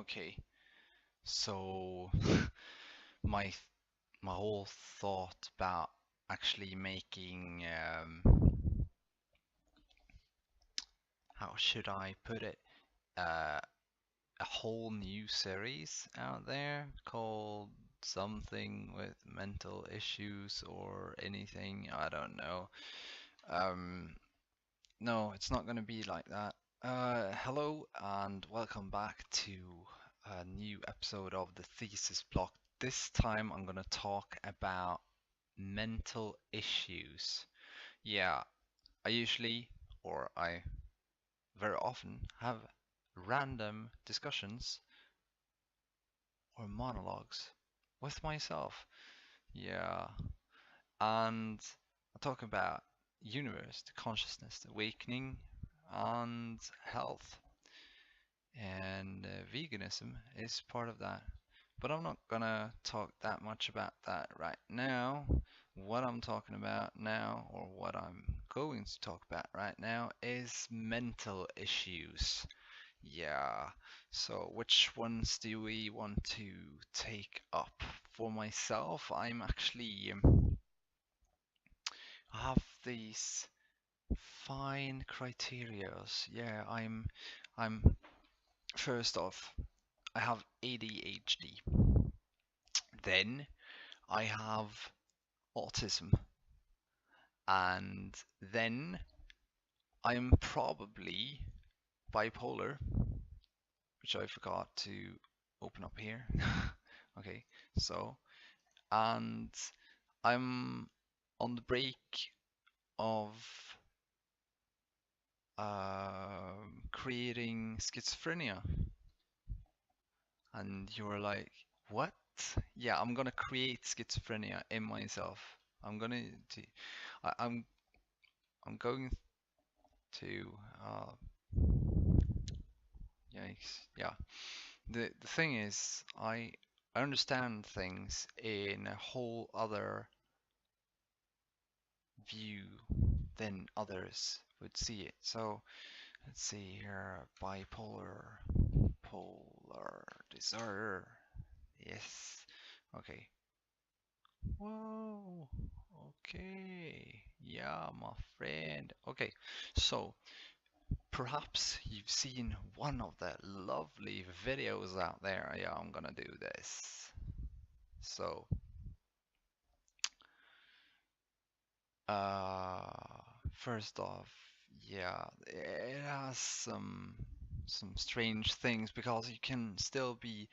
Okay, so my my whole thought about actually making how should I put it, uh, a whole new series out there called something with mental issues or anything, I don't know. Um, no, it's not gonna be like that. Hello and welcome back to a new episode of the Thesis block. This time I'm gonna talk about mental issues. Yeah, I usually, or I very often, have random discussions or monologues with myself. Yeah, and I talk about universe, the consciousness, the awakening, and health. And veganism is part of that. But I'm not gonna talk that much about that right now. What I'm talking about now, or what I'm going to talk about right now, is mental issues. Yeah, so which ones do we want to take up? For myself, I'm actually I have these fine criterias. Yeah, I'm first off, I have ADHD. Then I have autism. And then I'm probably bipolar, which I forgot to open up here. Okay, so, and I'm on the break of creating schizophrenia. And you're like, what? Yeah, I'm gonna create schizophrenia in myself. I'm gonna to, I, I'm going to yikes. Yeah. The thing is, I understand things in a whole other view than others would see it. So let's see here, polar disorder. Yes. Okay. Whoa. Okay. Yeah, my friend. Okay. So perhaps you've seen one of the lovely videos out there. Yeah, I'm gonna do this. So, uh, first off, yeah, it has some strange things because you can still be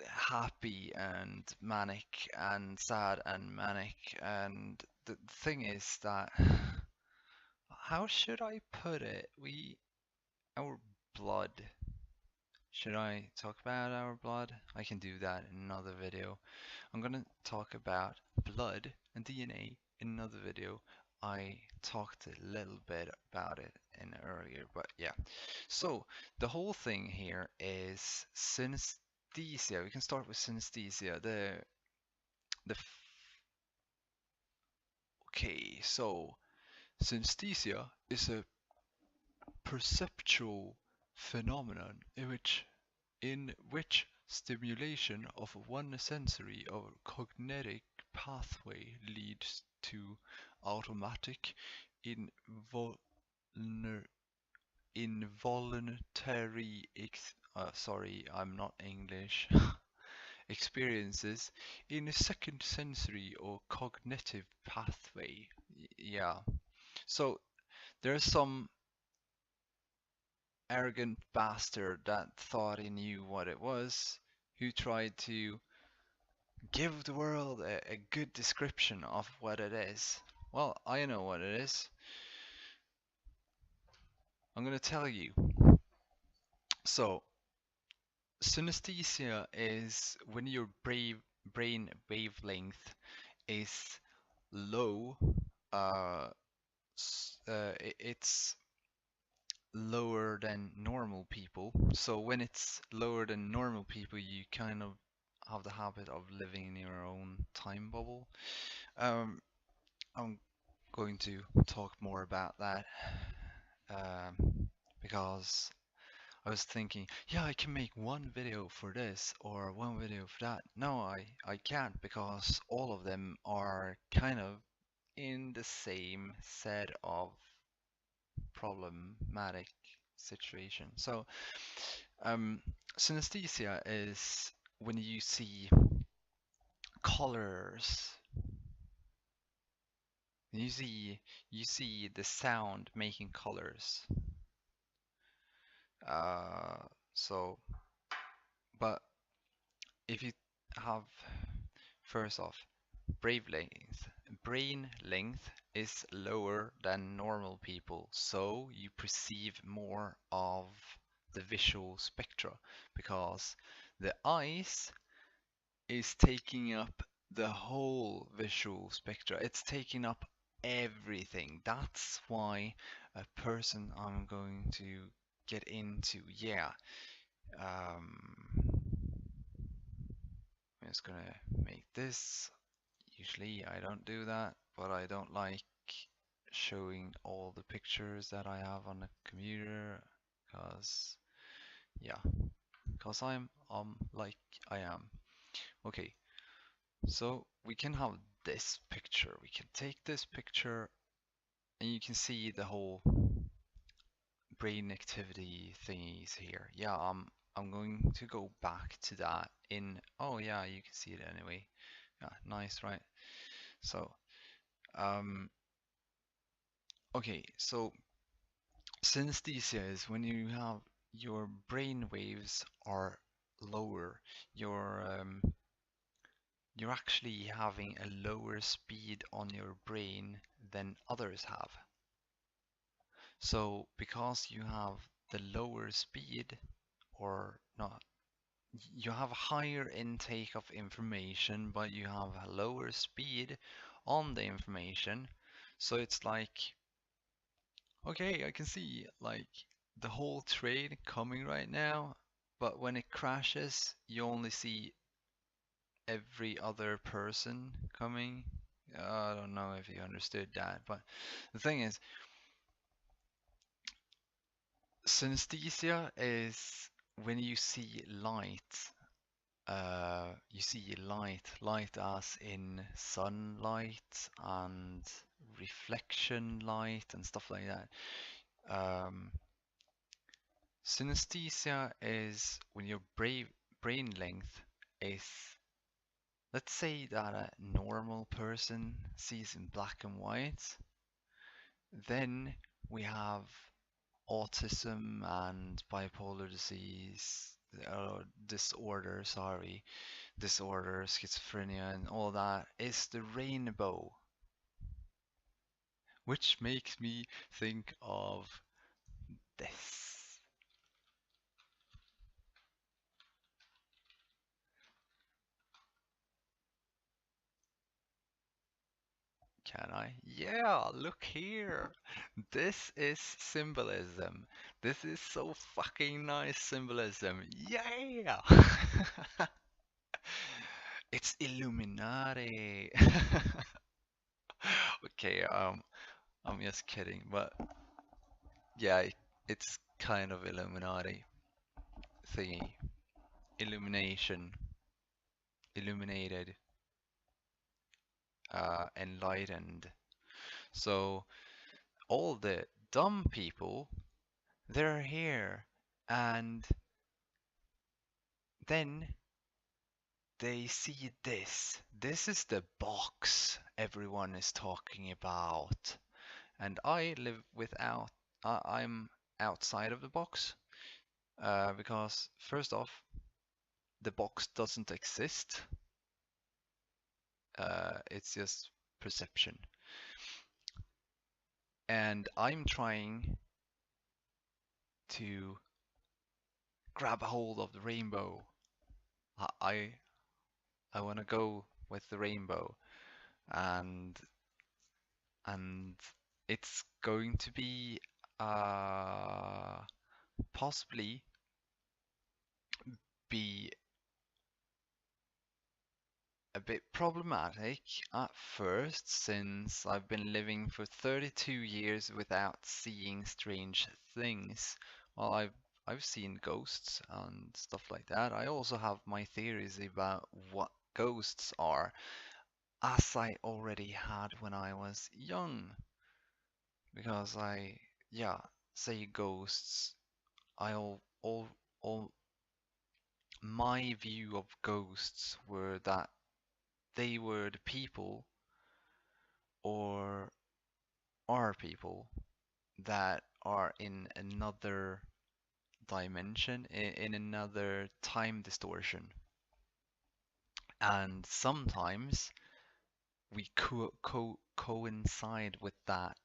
happy and manic and sad and manic, and the thing is that how should I put it? Our blood. Should I talk about our blood? I can do that in another video. I'm gonna talk about blood and DNA in another video. I talked a little bit about it in earlier, but yeah. So the whole thing here is synesthesia. We can start with synesthesia. Okay, so synesthesia is a perceptual phenomenon in which stimulation of one sensory or cognitive pathway leads to automatic invol- involuntary sorry, I'm not English experiences in a second sensory or cognitive pathway. Yeah. So there's some arrogant bastard that thought he knew what it was, who tried to give the world a good description of what it is. Well, I know what it is. I'm going to tell you. So, synesthesia is when your brain wavelength is low. Uh, it's lower than normal people. So when it's lower than normal people, you kind of have the habit of living in your own time bubble. Um, I'm going to talk more about that um, because I was thinking, yeah, I can make one video for this or one video for that. No, I can't because all of them are kind of in the same set of problematic situation. So, synesthesia is when you see colors, you see the sound making colors. Uh, so, but if you have first off, brain length is lower than normal people, so you perceive more of the visual spectra because the eyes is taking up the whole visual spectra. It's taking up everything. That's why a person I'm going to get into, yeah. I'm just gonna make this. Usually I don't do that, but I don't like showing all the pictures that I have on the computer, cause yeah, cause I'm like I am. Okay, so we can have this picture. We can take this picture and you can see the whole brain activity thingies here. Yeah, I'm going to go back to that in, oh yeah, you can see it anyway. Yeah, nice, right? So, um, okay, so synesthesia is when you have your brain waves are lower. You're actually having a lower speed on your brain than others have. So because you have the lower speed, or not, you have a higher intake of information, but you have a lower speed on the information. So it's like, okay, I can see like the whole trade coming right now, but when it crashes, you only see every other person coming. I don't know if you understood that, but the thing is, synesthesia is when you see light. You see light as in sunlight and reflection light and stuff like that. Um, Synesthesia is when your brain length is, let's say that a normal person sees in black and white, then we have autism and bipolar disease, disorder, schizophrenia, and all that is the rainbow, which makes me think of this. Can I? Yeah, look here. This is symbolism. This is so fucking nice symbolism. Yeah! It's Illuminati. Okay, I'm just kidding, but yeah, it's kind of Illuminati thingy. Illumination, illuminated, enlightened. So all the dumb people, they're here, and then they see this. This is the box everyone is talking about. And I live without, I'm outside of the box, because first off, the box doesn't exist. It's just perception. And I'm trying to grab a hold of the rainbow. I I want to go with the rainbow, and and it's going to be possibly be a bit problematic at first, since I've been living for 32 years without seeing strange things. Well, I've seen ghosts and stuff like that. I also have my theories about what ghosts are, as I already had when I was young. Because yeah, say ghosts. I all my view of ghosts were that they were the people or are people that are in another dimension, in another time distortion. And sometimes we coincide with that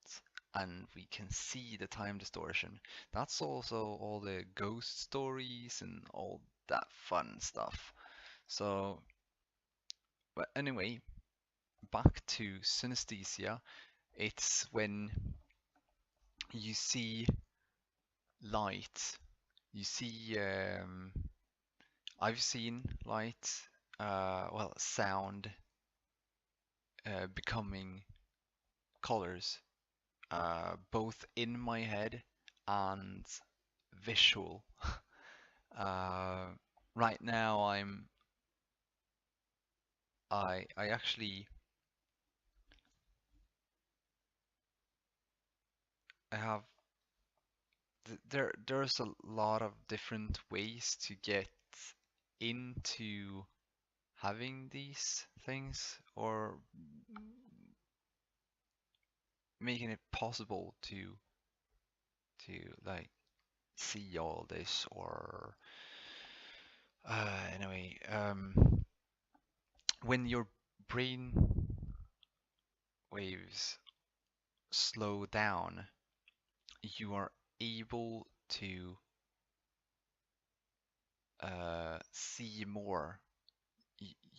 and we can see the time distortion. That's also all the ghost stories and all that fun stuff. So, but anyway, back to synesthesia. It's when you see light. You see, I've seen light, well, sound becoming colors, both in my head and visual. Uh, right now, I actually I have there's a lot of different ways to get into having these things or making it possible to like see all this or anyway when your brain waves slow down you are able to see more.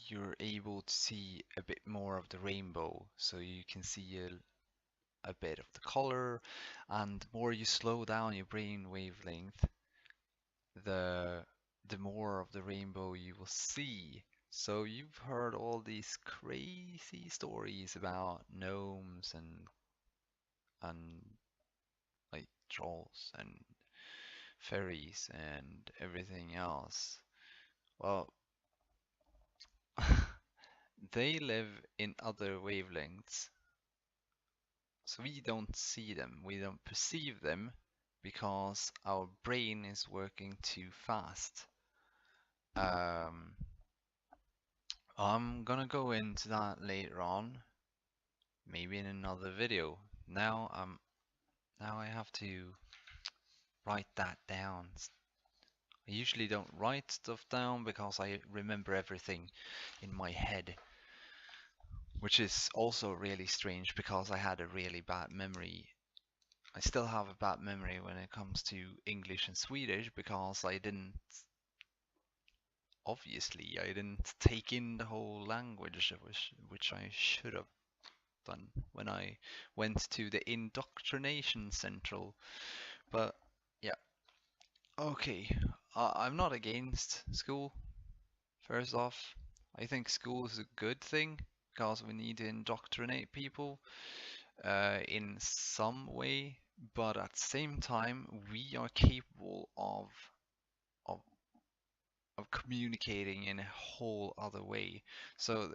You're able to see a bit more of the rainbow, so you can see a bit of the color, and the more you slow down your brain wavelength, the the more of the rainbow you will see. So you've heard all these crazy stories about gnomes and like trolls and fairies and everything else. Well, they live in other wavelengths, so we don't see them, we don't perceive them because our brain is working too fast. Um, I'm gonna go into that later on, maybe in another video. Now I have to write that down. I usually don't write stuff down because I remember everything in my head, which is also really strange because I had a really bad memory. I still have a bad memory when it comes to English and Swedish because obviously, I didn't take in the whole language, which I should have done when I went to the indoctrination central. But yeah, okay. I'm not against school. First off, I think school is a good thing because we need to indoctrinate people in some way, but at the same time, we are capable of of communicating in a whole other way. So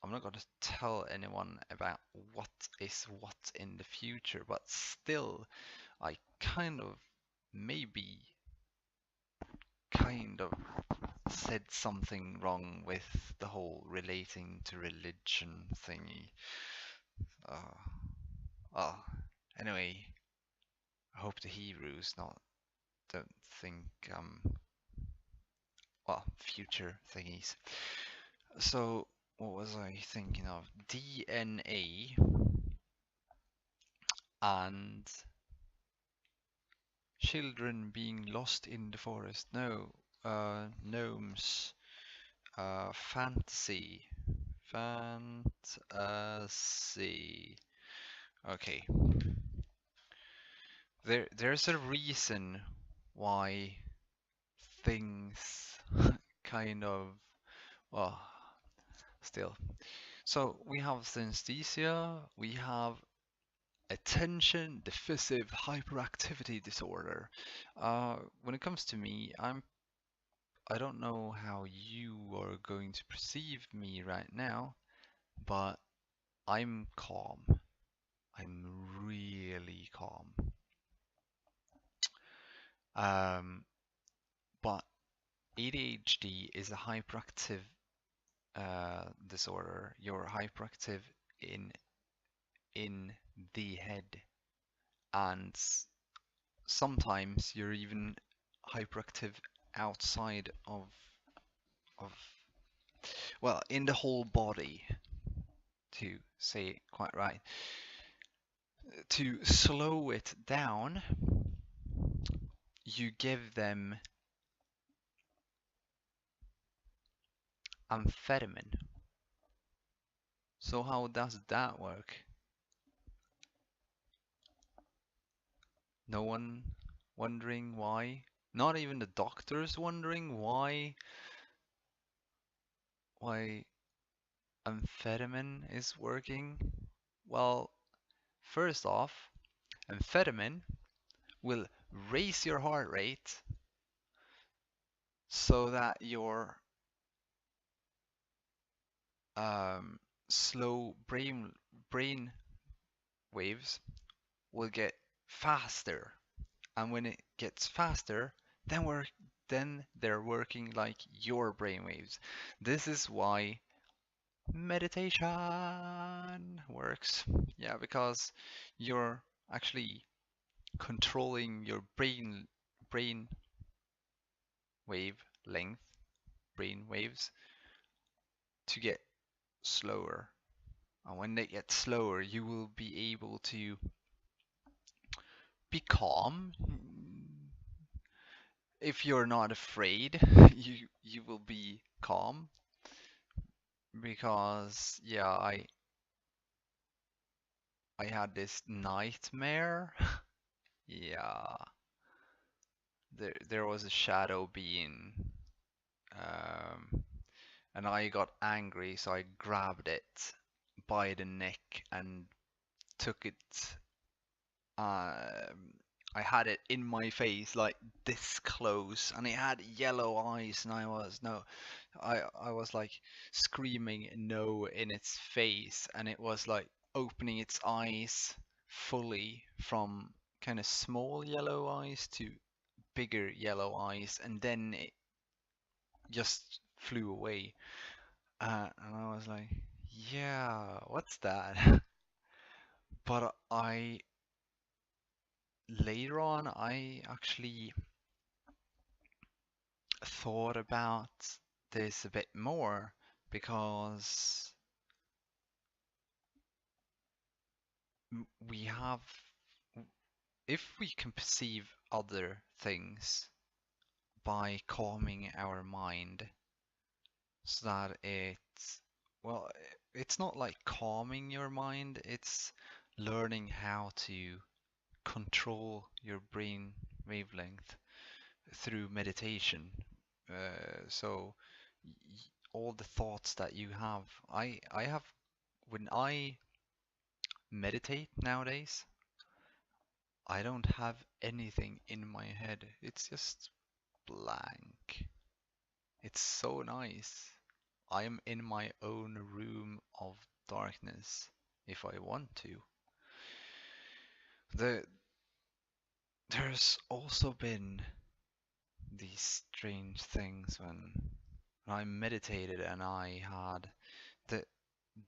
I'm not going to tell anyone about what is what in the future, but still, I maybe kind of said something wrong with the whole relating to religion thingy. Uh, well, anyway, I hope the Hebrews don't think well, future thingies. So what was I thinking of? DNA and children being lost in the forest. No, gnomes. Fantasy. Fantasy. Okay. There's a reason why things kind of well still. So we have synesthesia, we have attention deficit hyperactivity disorder. When it comes to me, I don't know how you are going to perceive me right now, but I'm calm. I'm really calm. Um, but ADHD is a hyperactive disorder. You're hyperactive in in the head, and sometimes you're even hyperactive outside of well, in the whole body, to say it quite right. To slow it down, you give them amphetamine. So how does that work? No one wondering why? Not even the doctors wondering why amphetamine is working? Well, first off, amphetamine will raise your heart rate so that your slow brain waves will get faster, and when it gets faster, then they're working like your brain waves. This is why meditation works. Yeah, because you're actually controlling your brain wave length, brain waves, to get slower. And when they get slower, you will be able to be calm. If you're not afraid, you will be calm. Because yeah, I had this nightmare. Yeah, there was a shadow being, um, and I got angry, so I grabbed it by the neck and took it. I had it in my face, like this close, and it had yellow eyes, and I was like screaming no in its face, and it was like opening its eyes fully from kind of small yellow eyes to bigger yellow eyes, and then it just flew away. And I was like, yeah, what's that? But I later on, I actually thought about this a bit more because we have, if we can perceive other things by calming our mind so that well, it's not like calming your mind, it's learning how to control your brain wavelength through meditation. So all the thoughts that you have, I have when I meditate nowadays, I don't have anything in my head. It's just blank. It's so nice. I'm in my own room of darkness if I want to. The there's also been these strange things when I meditated and I had the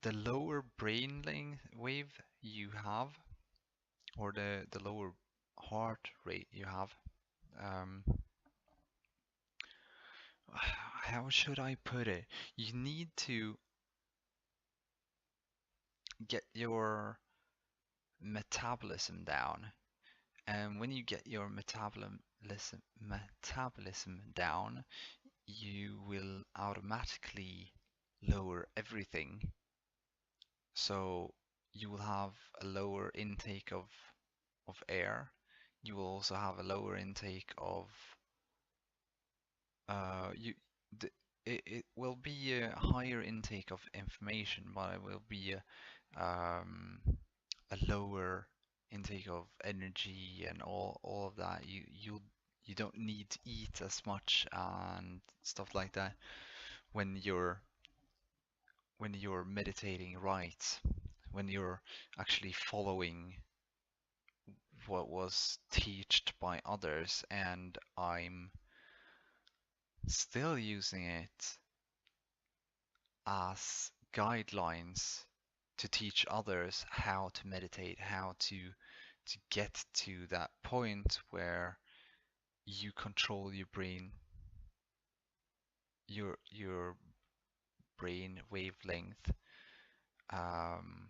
the lower brain length wave you have, or the lower heart rate you have. Um, how should I put it? You need to get your metabolism down, and when you get your metabolism down, you will automatically lower everything. So you will have a lower intake of air. You will also have a lower intake of you the, it will be a higher intake of information, but it will be a, a lower, intake of energy and all of that. You don't need to eat as much and stuff like that when you're meditating right, when you're actually following what was taught by others, and I'm still using it as guidelines to teach others how to meditate, how to get to that point where you control your brain, your brain wavelength, um,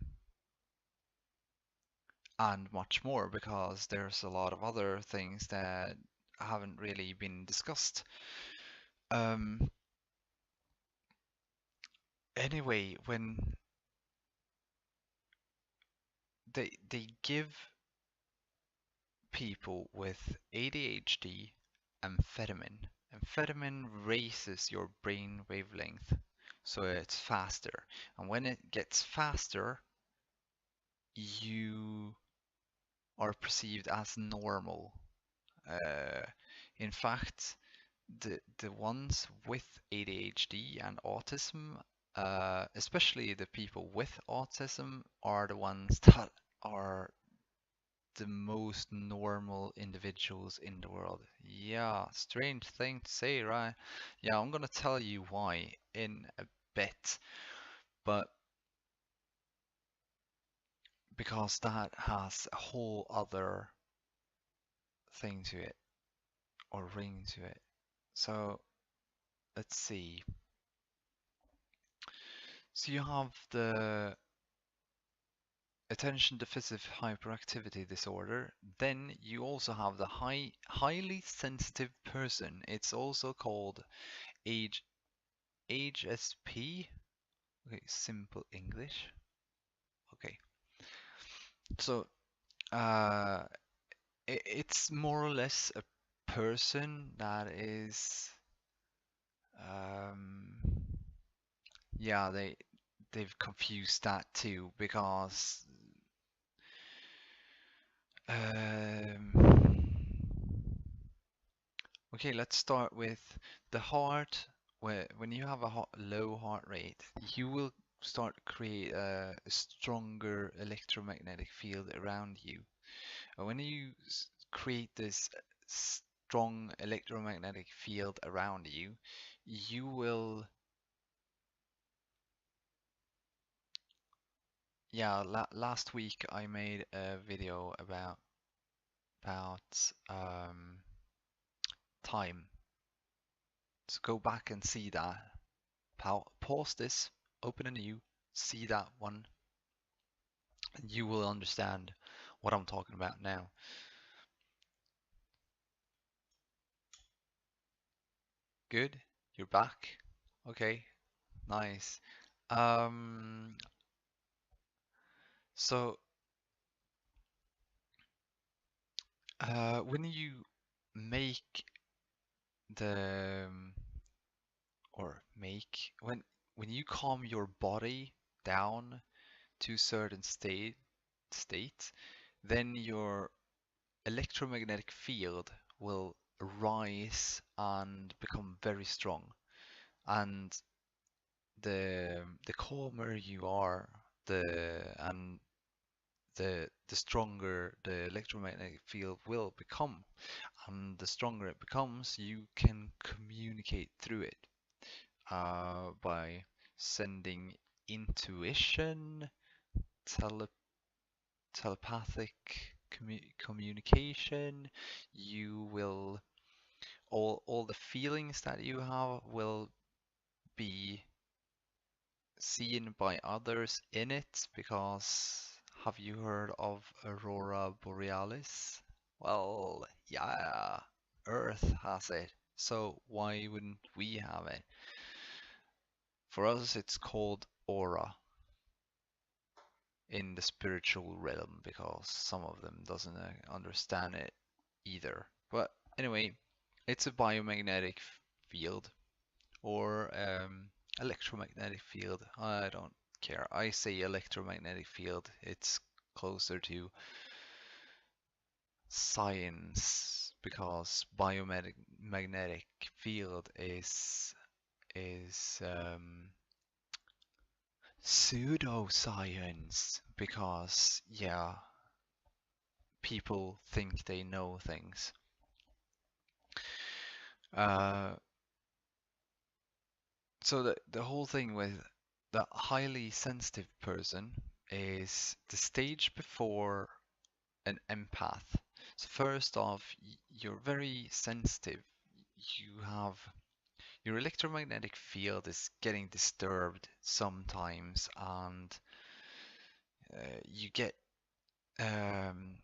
and much more, because there's a lot of other things that haven't really been discussed. Um, anyway, when they give people with ADHD amphetamine. Amphetamine raises your brain wavelength, so it's faster. And when it gets faster, you are perceived as normal. Uh, in fact, the ones with ADHD and autism, especially the people with autism, are the ones that are the most normal individuals in the world. Yeah, strange thing to say, right? Yeah, I'm gonna tell you why in a bit, but because that has a whole other thing to it, or ring to it. So let's see. So you have the attention deficit hyperactivity disorder. Then you also have the highly sensitive person. It's also called age HSP. Okay, simple English. Okay, so uh, it's more or less a person that is, um, yeah, they've confused that too, because um, okay, let's start with the heart. Where when you have a low heart rate, you will start to create a stronger electromagnetic field around you. And when you create this strong electromagnetic field around you, you will, yeah, last week I made a video about time. So go back and see that. Pause this, open a new, see that one, and you will understand what I'm talking about now. Good, you're back. Okay, nice. Um, so when you make the or make when you calm your body down to a certain state, then your electromagnetic field will rise and become very strong. And the calmer you are, and the stronger the electromagnetic field will become. And the stronger it becomes, you can communicate through it by sending intuition, tele telepathic communication. You will all the feelings that you have will be seen by others in it, because have you heard of Aurora Borealis? Well, yeah, Earth has it, so why wouldn't we have it? For us, it's called aura in the spiritual realm, because some of them doesn't understand it either. But anyway, it's a biomagnetic field, or electromagnetic field. I don't care. I say electromagnetic field. It's closer to science because biomagnetic field is pseudoscience because yeah, people think they know things. So the whole thing with the highly sensitive person is the stage before an empath. So first off, you're very sensitive. You have your electromagnetic field is getting disturbed sometimes, and you get um,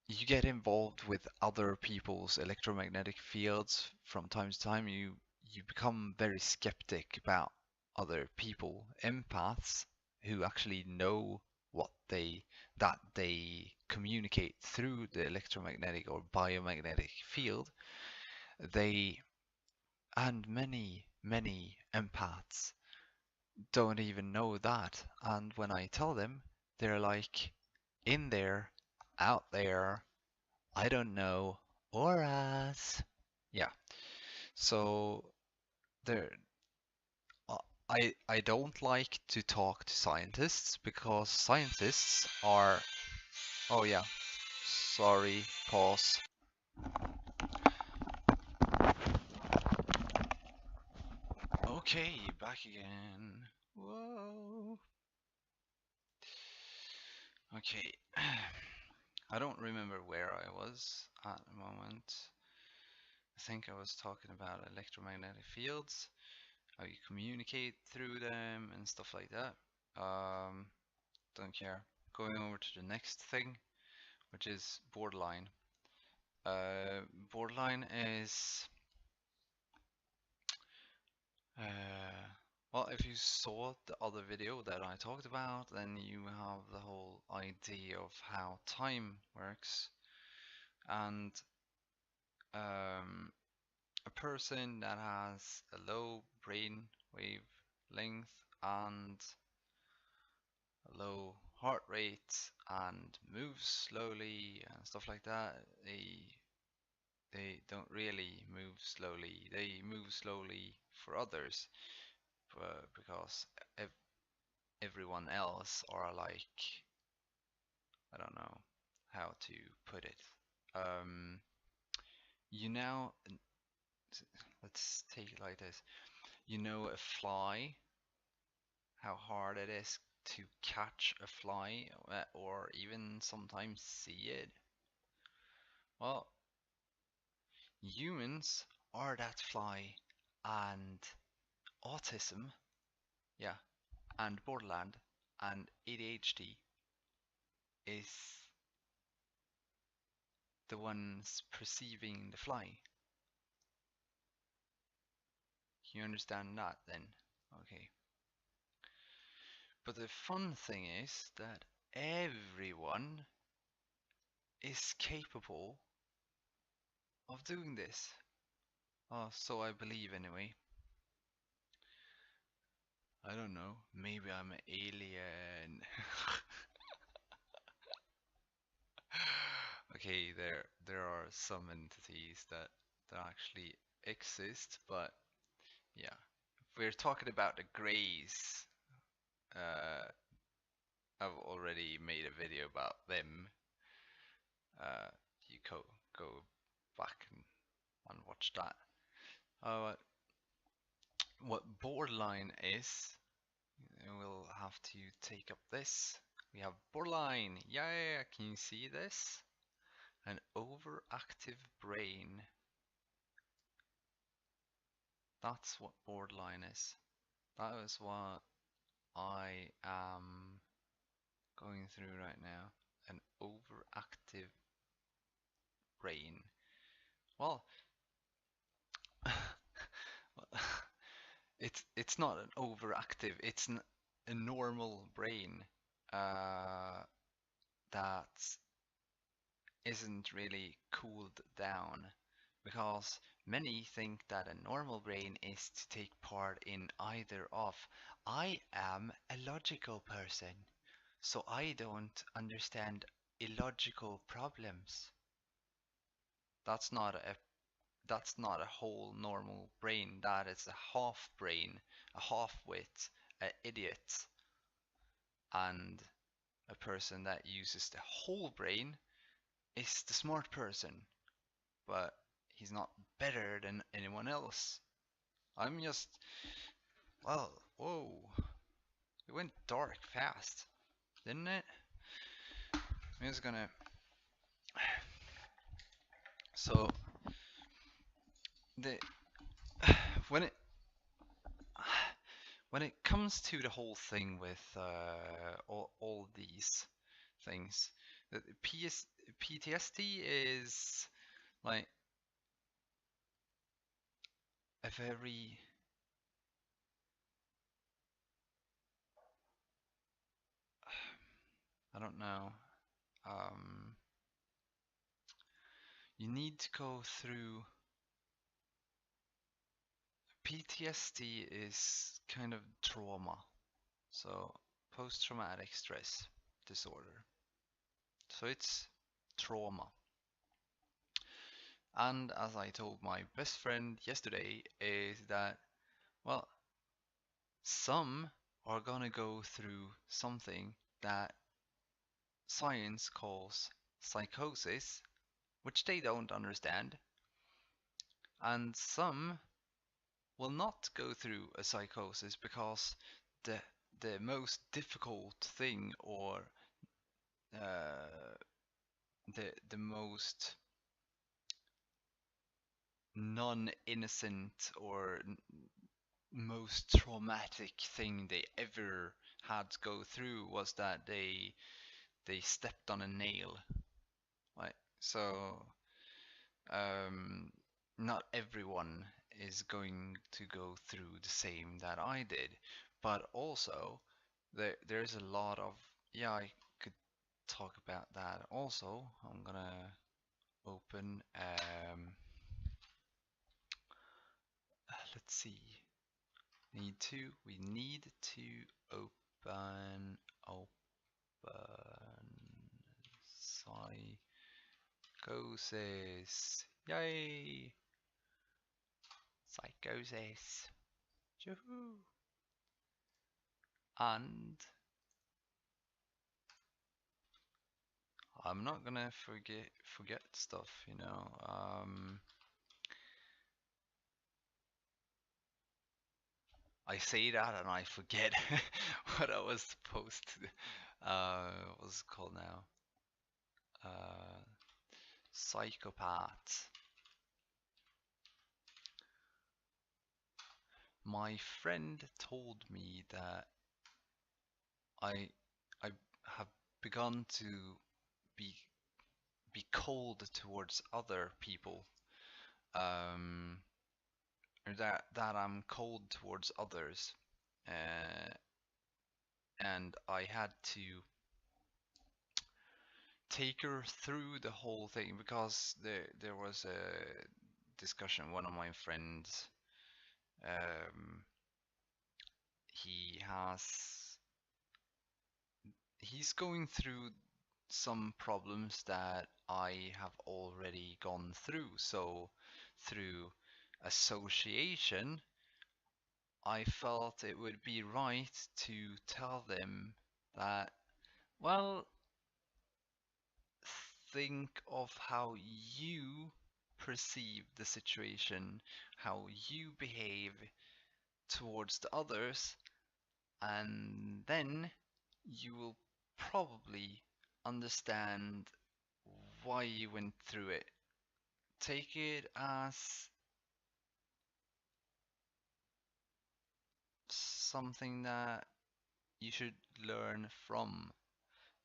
you get involved with other people's electromagnetic fields from time to time. You become very skeptic about other people, empaths who actually know what they communicate through the electromagnetic or biomagnetic field. They and many empaths don't even know that. And when I tell them, they're like, in there, out there, I don't know, auras. Yeah. So there, uh, I don't like to talk to scientists because scientists are. Oh yeah. Sorry. Pause. Okay, back again. Whoa. Okay. I don't remember where I was at the moment. I think I was talking about electromagnetic fields, how you communicate through them and stuff like that. Don't care. Going over to the next thing, which is borderline. Borderline is, uh, well, if you saw the other video that I talked about, then you have the whole idea of how time works. And um, a person that has a low brain wave length and a low heart rate and moves slowly and stuff like that, they don't really move slowly. They move slowly for others, because ev everyone else are like, I don't know how to put it. Um, you know, let's take it like this. You know, a fly, how hard it is to catch a fly, or even sometimes see it. Well, humans are that fly, and autism, yeah, and borderland and ADHD is the ones perceiving the fly. You understand that then? Okay. But the fun thing is that everyone is capable of doing this. Oh, so I believe anyway. I don't know. Maybe I'm an alien. Okay, there are some entities that actually exist, but yeah, if we're talking about the Greys, uh, I've already made a video about them. Uh, you go back and watch that. Uh, what borderline is, we'll have to take up this. We have borderline. Yeah, can you see this? An overactive brain. That's what borderline is. That is what I am going through right now. An overactive brain. Well, it's not an overactive. It's a normal brain that isn't really cooled down, because many think that a normal brain is to take part in either of. I am a logical person, so I don't understand illogical problems. That's not a whole normal brain. That is a half brain, a half wit, an idiot, and a person that uses the whole brain is the smart person, but he's not better than anyone else. I'm just, well, whoa, it went dark fast, didn't it? I'm just gonna, so the when it when it comes to the whole thing with all these things, the PTSD is like a very I don't know. Um, you need to go through. PTSD is kind of trauma, so post-traumatic stress disorder. So it's trauma. And as I told my best friend yesterday, is that, well, some are gonna go through something that science calls psychosis, which they don't understand, and some will not go through a psychosis because the the most difficult thing, or the most non-innocent or most traumatic thing they ever had to go through was that they stepped on a nail. Right? So um, not everyone is going to go through the same that I did, but also there's a lot of, yeah, I could talk about that also. I'm gonna open let's see. We need to open psychosis. Yay! Psychosis. Yoo-hoo. And I'm not gonna forget stuff, you know. I say that and I forget what I was supposed to. What's it called now? Uh, Psychopath. My friend told me that I I have begun to be be cold towards other people. Um, or that I'm cold towards others. Uh, and I had to take her through the whole thing because there was a discussion. One of my friends, um, he has he's going through some problems that I have already gone through. So through association, I felt it would be right to tell them that, well, think of how you perceive the situation, how you behave towards the others, and then you will probably understand why you went through it. Take it as something that you should learn from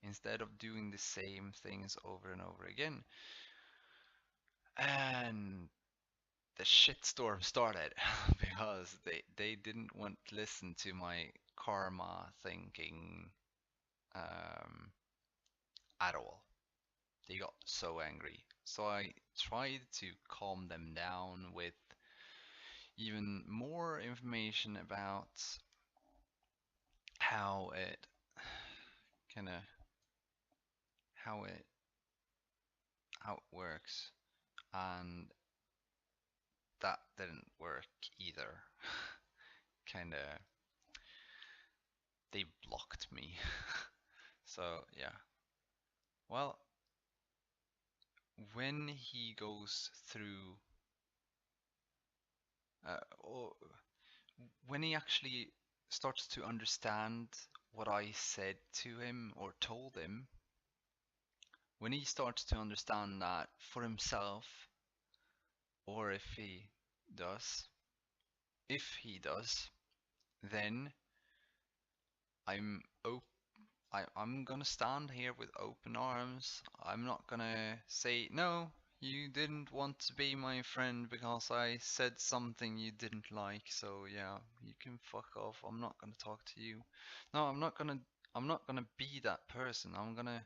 instead of doing the same things over and over again. And the shitstorm started because they didn't want to listen to my karma thinking um, at all. They got so angry. So I tried to calm them down with even more information about how it kind of how it how it works. and that didn't work either. Kind of, they blocked me. So yeah. Well, when he goes through, or when he actually starts to understand what I said to him or told him, when he starts to understand that for himself, or does, if he does, then I'm op I'm gonna stand here with open arms. I'm not gonna say, no, you didn't want to be my friend because I said something you didn't like, so yeah, you can fuck off. I'm not gonna talk to you. No, I'm not gonna be that person. I'm gonna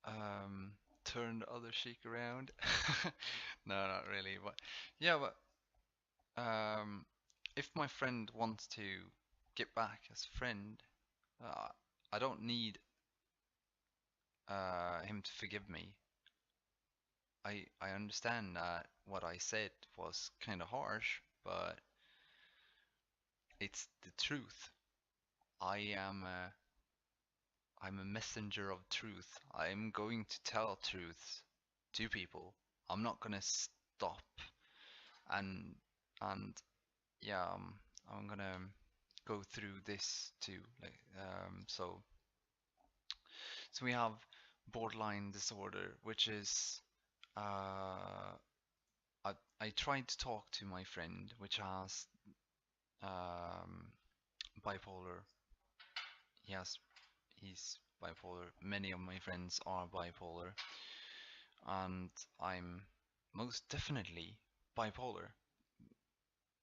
um turn the other cheek around. No, not really, but yeah, but if my friend wants to get back as a friend, uh, I don't need him to forgive me. I understand that what I said was kind of harsh, but it's the truth. I am I'm a messenger of truth. I'm going to tell truth to people. I'm not gonna stop and and yeah, I'm gonna go through this too. Like so we have borderline disorder, which is uh I I tried to talk to my friend, which has um bipolar. Yes, he's bipolar. Many of my friends are bipolar, and I'm most definitely bipolar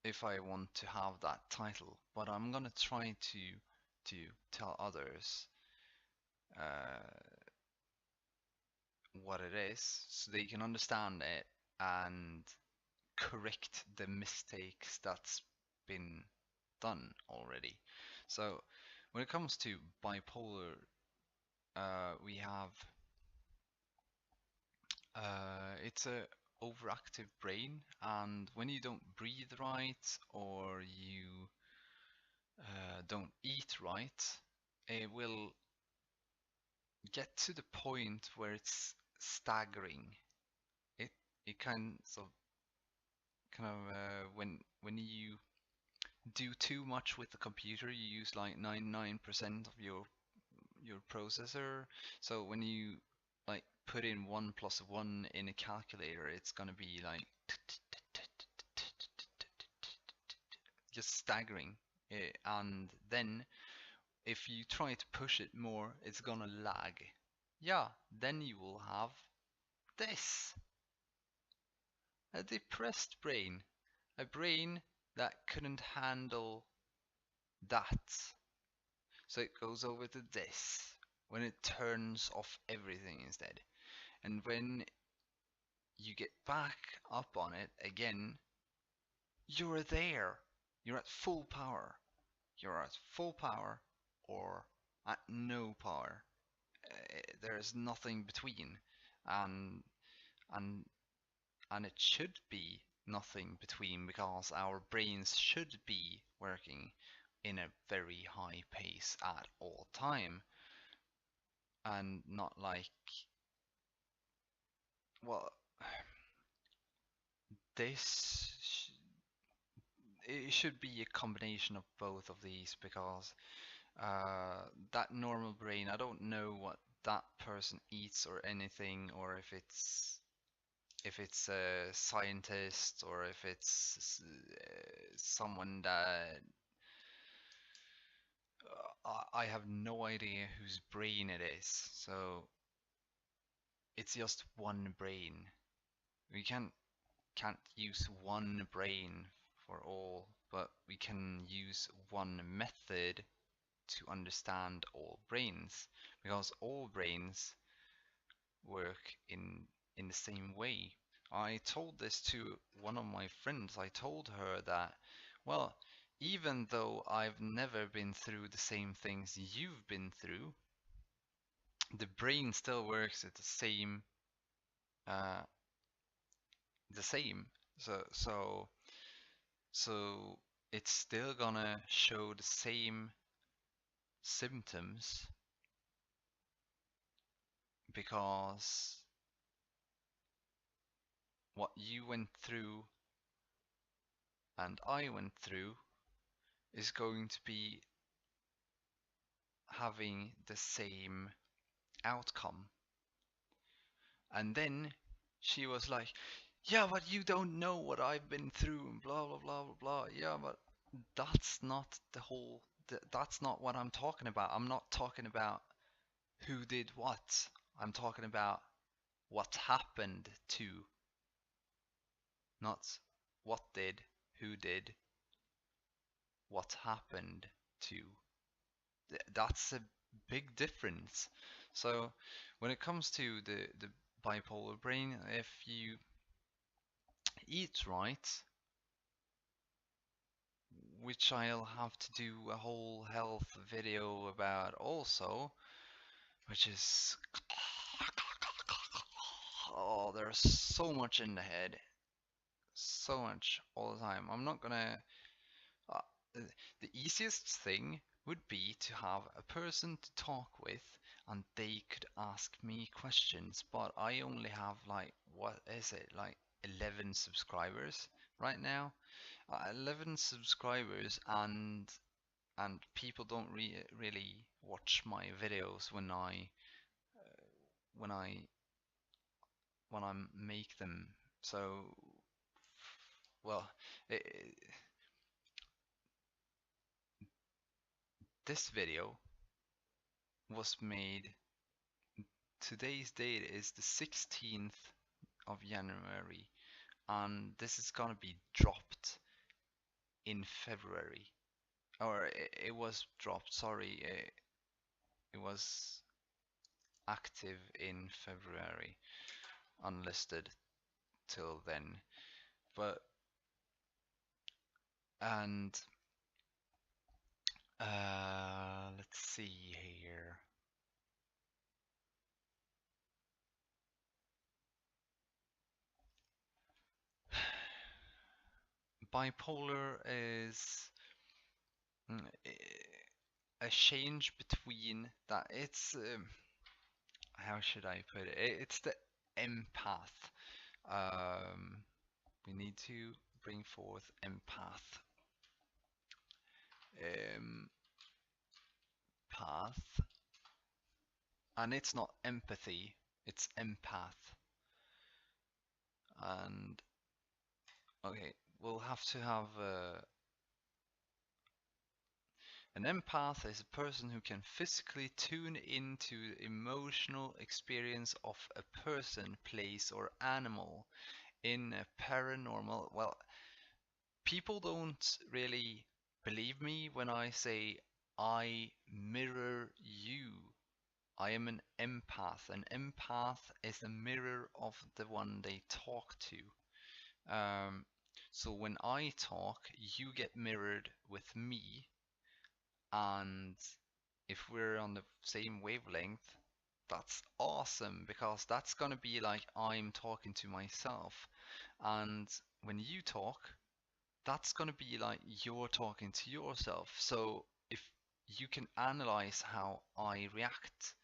if I want to have that title. But I'm gonna try to tell others uh, what it is so they can understand it and correct the mistakes that's been done already. So when it comes to bipolar, we have it's a overactive brain, and when you don't breathe right or you don't eat right, it will get to the point where it's staggering. It it kind of when you do too much with the computer, you use like 99% of your processor. So when you like put in 1 plus 1 in a calculator, it's gonna be like just staggering. And then if you try to push it more, it's gonna lag. Yeah, then you will have this, a depressed brain, a brain that couldn't handle that. So it goes over to this when it turns off everything instead. And when you get back up on it again, you're there. You're at full power. You're at full power or at no power. There's nothing between. And and and it should be nothing between because our brains should be working in a very high pace at all time and not like, well, this it should be a combination of both of these because that normal brain, I don't know what that person eats or anything, or if it's a scientist or if it's someone that I have no idea whose brain it is. So it's just one brain. We can't use one brain for all, but we can use one method to understand all brains because all brains work in the same way. I told this to one of my friends. I told her that, well, even though I've never been through the same things you've been through, the brain still works at the same uh, the same. So it's still gonna show the same symptoms because what you went through and I went through is going to be having the same outcome. And then she was like, yeah, but you don't know what I've been through and blah blah blah blah blah. Yeah, but that's not the whole that's not what I'm talking about. I'm not talking about who did what. I'm talking about what happened to, not what did, who did, what happened to. That's a big difference. So when it comes to the bipolar brain, if you eat right, which I'll have to do a whole health video about also, which is oh, there's so much in the head, so much all the time. I'm not gonna. Uh, the easiest thing would be to have a person to talk with, and they could ask me questions. But I only have like what is it like 11 subscribers right now. 11 subscribers, and people don't really watch my videos when I when I make them. So, well, it, this video was made. Today's date is the 16th of January, and this is gonna be dropped in February. Or it was dropped. Sorry, it was active in February, unlisted till then. But and let's see here. Bipolar is a change between that. It's how should I put it? It's the empath. Um, we need to bring forth empath. Path, and it's not empathy. It's empath. And okay, we'll have to have an empath is a person who can physically tune into the emotional experience of a person, place, or animal in a paranormal. Well, people don't really believe me when I say I mirror you. I am an empath. An empath is a mirror of the one they talk to. So when I talk, you get mirrored with me, and if we're on the same wavelength, that's awesome because that's gonna be like I'm talking to myself. And when you talk, that's gonna be like you're talking to yourself. So if you can analyze how I react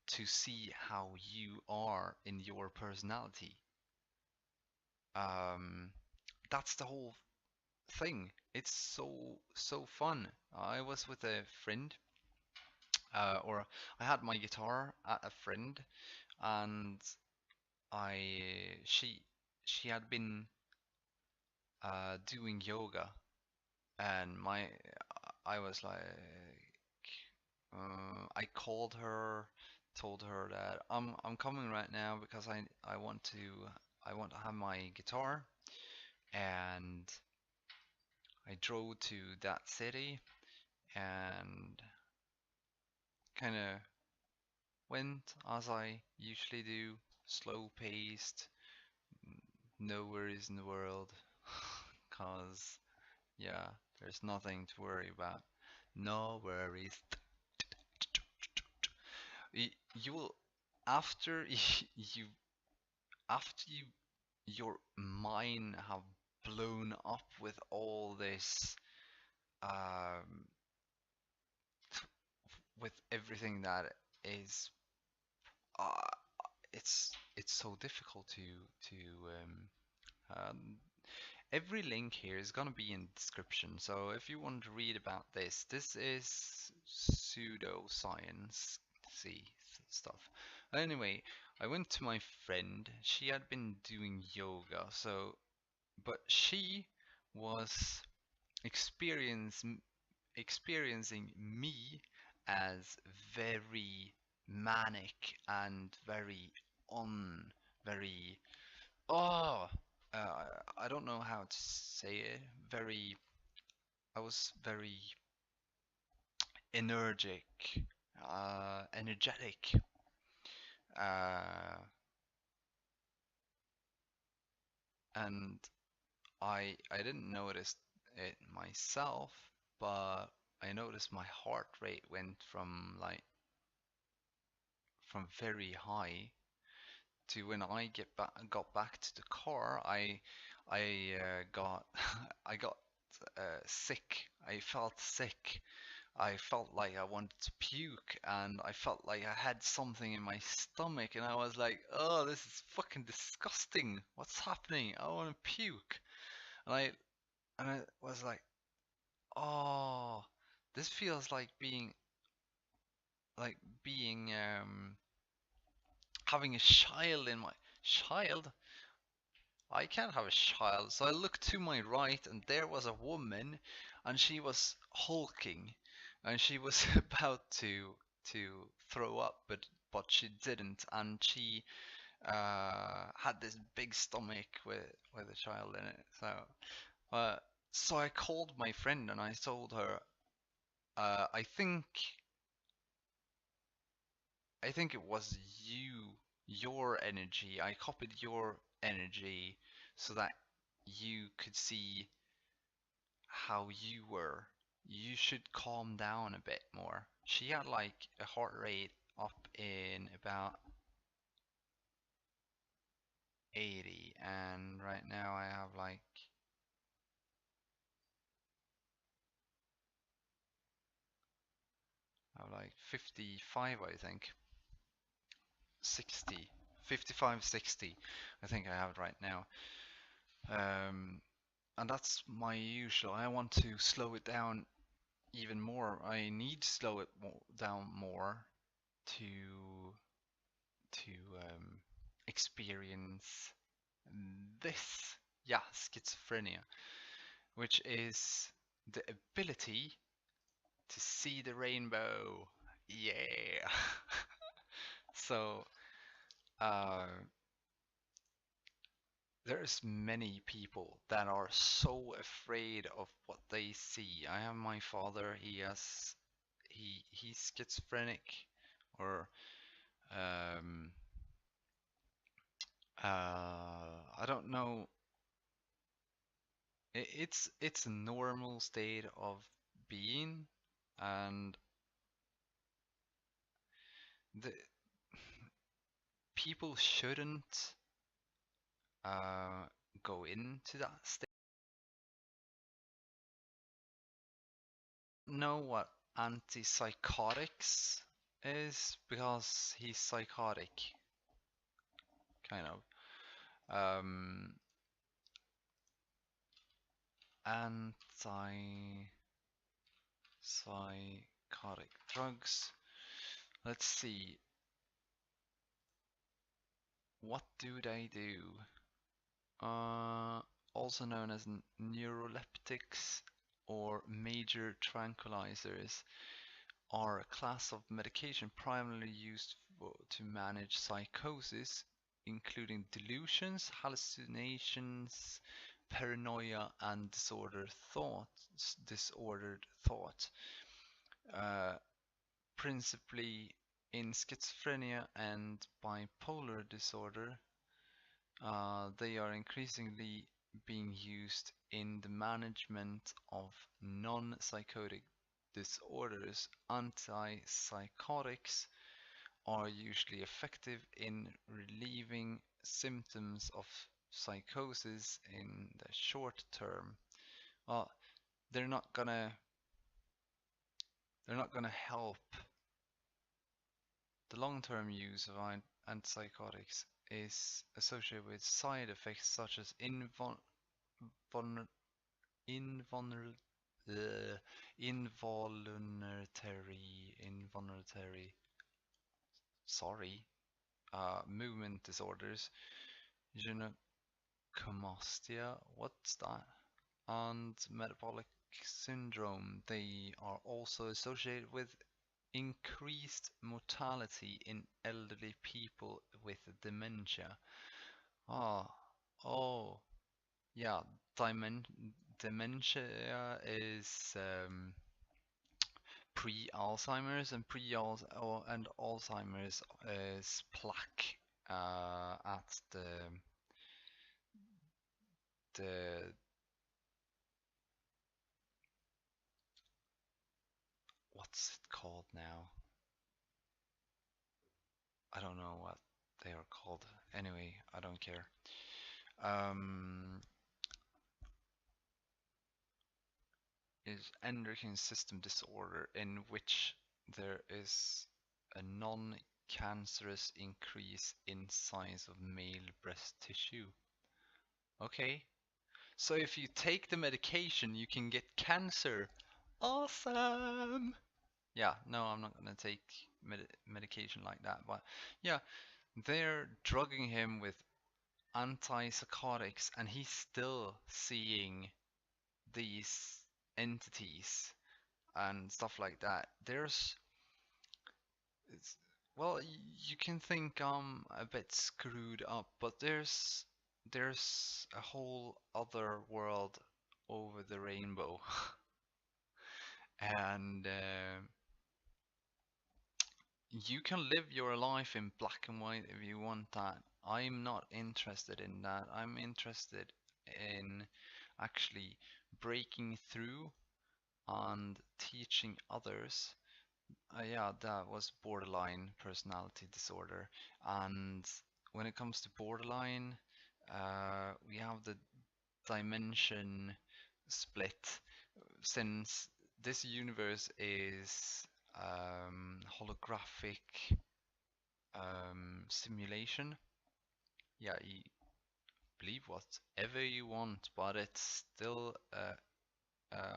to see how you are in your personality, um, that's the whole thing. It's so fun. I was with a friend, or I had my guitar at a friend, and I she had been doing yoga, and I was like, I called her, told her that I'm coming right now because I want to have my guitar, and I drove to that city and kind of went as I usually do, slow paced, no worries in the world, cause yeah, there's nothing to worry about. No worries. You will, after you after your mind have blown up with all this um, with everything that is uh, it's so difficult to um, every link here is gonna be in the description. So if you want to read about this is pseudoscience, see stuff. Anyway, I went to my friend. She had been doing yoga, so but she was experience experiencing me as very manic and very on very oh I don't know how to say it. Very I was very energetic, uh, and I didn't notice it myself, but I noticed my heart rate went from very high to when I got back to the car, I got I got sick. I felt sick. I felt like I wanted to puke, and I felt like I had something in my stomach, and I was like, "Oh, this is fucking disgusting. What's happening? I want to puke." And I was like, "Oh, this feels like being having a child in my child. I can't have a child." So I looked to my right, and there was a woman, and she was hulking, and she was about to throw up, but she didn't, and she had this big stomach with a child in it. Uh, so I called my friend and I told her, I think it was your energy. I copied your energy so that you could see how you were. You should calm down a bit more. She had like a heart rate up in about 80, and right now I have like 55, I think. 60, 55, 60, I think I have it right now. And that's my usual. I want to slow it down even more. I need to slow it down more to to experience this, yeah, schizophrenia, which is the ability to see the rainbow. Yeah. So uh, there's many people that are so afraid of what they see. I have my father. He's schizophrenic, or um, I don't know. It's a normal state of being, and the people shouldn't uh, go into that state. Know what antipsychotics is because he's psychotic, kind of. Antipsychotic drugs. Let's see. What do they do? Also known as neuroleptics or major tranquilizers, are a class of medication primarily used to manage psychosis, including delusions, hallucinations, paranoia, and disordered thought. Uh, Principally in schizophrenia and bipolar disorder, they are increasingly being used in the management of non-psychotic disorders. Antipsychotics are usually effective in relieving symptoms of psychosis in the short term, well, they're not gonna help. The long-term use of antipsychotics is associated with side effects such as invulner- uh, involuntary, sorry, movement disorders, gynecomastia, what's that? And metabolic syndrome. They are also associated with increased mortality in elderly people with dementia. Ah, oh, yeah, dimen dementia is pre-Alzheimer's, and and Alzheimer's is plaque at the what's it called now? I don't know what they are called. Anyway, I don't care. Um, is endocrine system disorder in which there is a non-cancerous increase in size of male breast tissue. Okay, so if you take the medication, you can get cancer. Awesome! Yeah, no, I'm not gonna take medication like that, but yeah, they're drugging him with antipsychotics, and he's still seeing these entities and stuff like that. It's, well, you can think I'm a bit screwed up, but there's a whole other world over the rainbow, and you can live your life in black and white if you want that. I'm not interested in that. I'm interested in actually breaking through and teaching others. Yeah, that was borderline personality disorder. And when it comes to borderline, we have the dimension split. Since this universe is holographic simulation, yeah, you believe whatever you want, but it's still a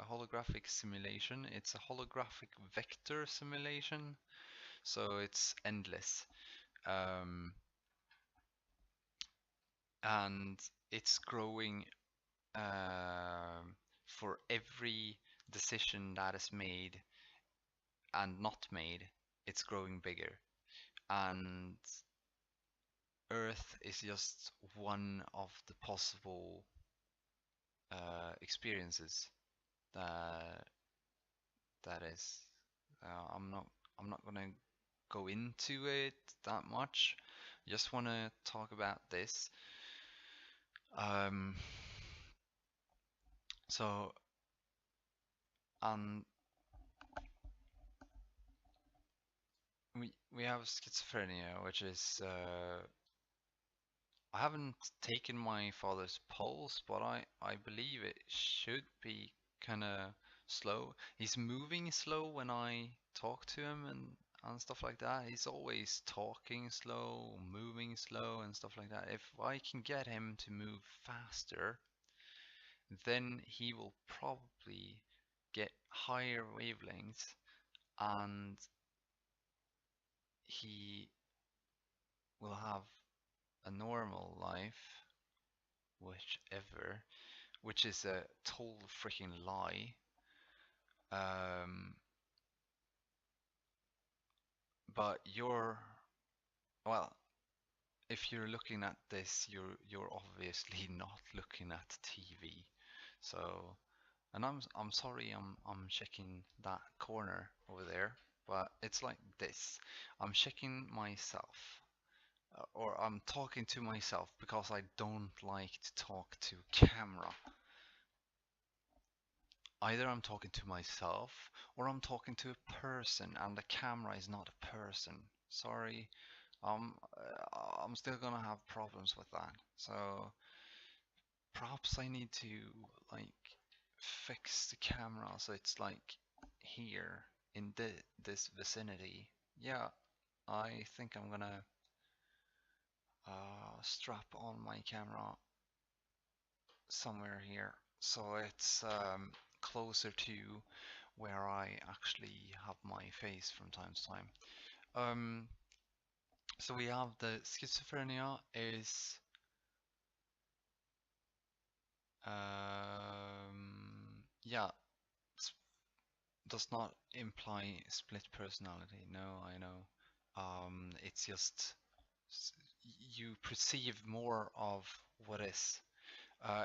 holographic simulation. It's a holographic vector simulation, so it's endless. Um, and it's growing for every decision that is made and not made, it's growing bigger. And Earth is just one of the possible experiences that that is. I'm not gonna go into it that much. Just want to talk about this. Um, so, um, we have schizophrenia, which is I haven't taken my father's pulse, but I believe it should be kind of slow. He's moving slow when I talk to him and stuff like that. He's always talking slow, moving slow and stuff like that. If I can get him to move faster, then he will probably get higher wavelengths and he will have a normal life, whichever, which is a total freaking lie. Um, but well, if you're looking at this, you're obviously not looking at TV. So, and I'm sorry, I'm checking that corner over there, but it's like this. I'm checking myself, or I'm talking to myself because I don't like to talk to camera. Either I'm talking to myself or I'm talking to a person, and the camera is not a person. Sorry, I'm still gonna have problems with that. So perhaps I need to like fix the camera so it's like here in this vicinity. Yeah, I think I'm gonna strap on my camera somewhere here so it's closer to where I actually have my face from time to time. So we have the schizophrenia is yeah, does not imply split personality. No, I know. It's just you perceive more of what is.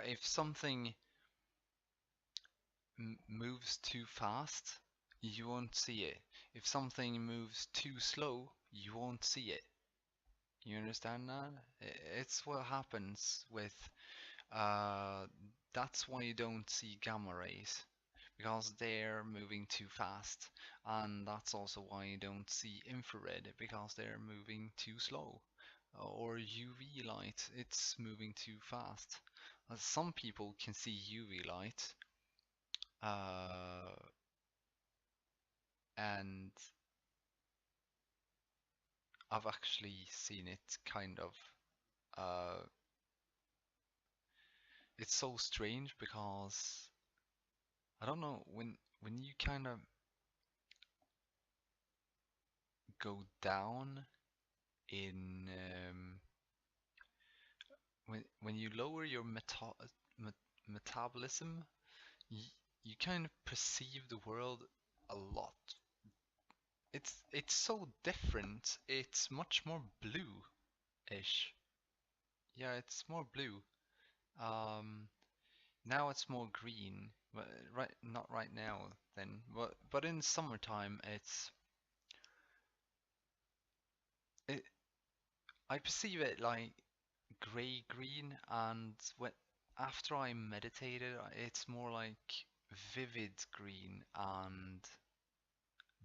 If something moves too fast, you won't see it. If something moves too slow, you won't see it. You understand that? It's what happens with that's why you don't see gamma rays because they're moving too fast, and that's also why you don't see infrared because they're moving too slow, or UV light, it's moving too fast. Some people can see UV light, uh, and I've actually seen it kind of. Uh, it's so strange because I don't know when you kind of go down in when you lower your metabolism, you, you kind of perceive the world a lot. It's so different. It's much more blue-ish. Yeah, it's more blue. Um, Now it's more green, but right, not right now then. But in summertime, it I perceive it like gray green, and when after I meditated, it's more like vivid green and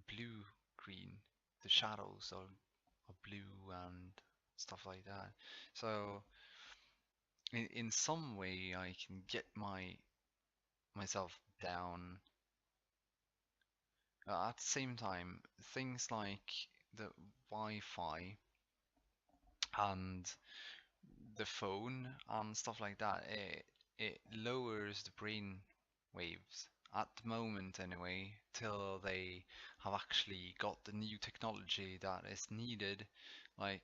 blue green. The shadows are blue and stuff like that. So in some way, I can get myself down. At the same time, things like the Wi-Fi and the phone and stuff like that, it lowers the brain waves at the moment anyway, till they have actually got the new technology that is needed, like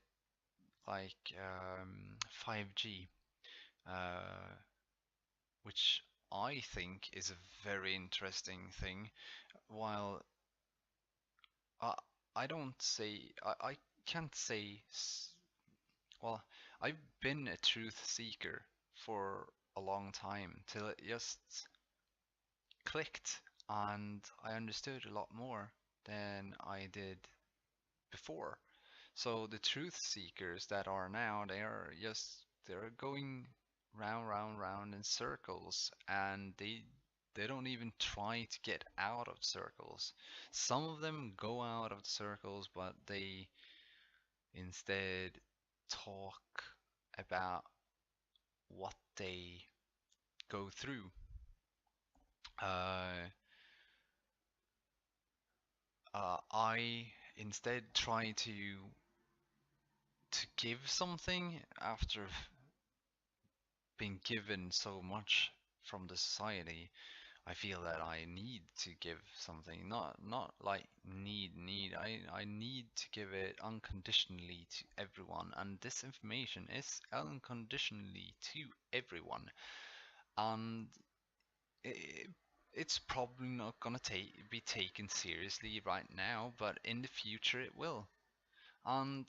5G, uh, which I think is a very interesting thing. While I I don't say I can't say well, I've been a truth seeker for a long time till it just clicked and I understood a lot more than I did before. So the truth seekers that are now, they're going round, round, round in circles, and they don't even try to get out of circles. Some of them go out of the circles, but they instead talk about what they go through. Uh, I instead try to give something after being given so much from the society. I feel that I need to give something, not like need. I need to give it unconditionally to everyone, and this information is unconditionally to everyone. And it, it's probably not gonna be taken seriously right now, but in the future it will. And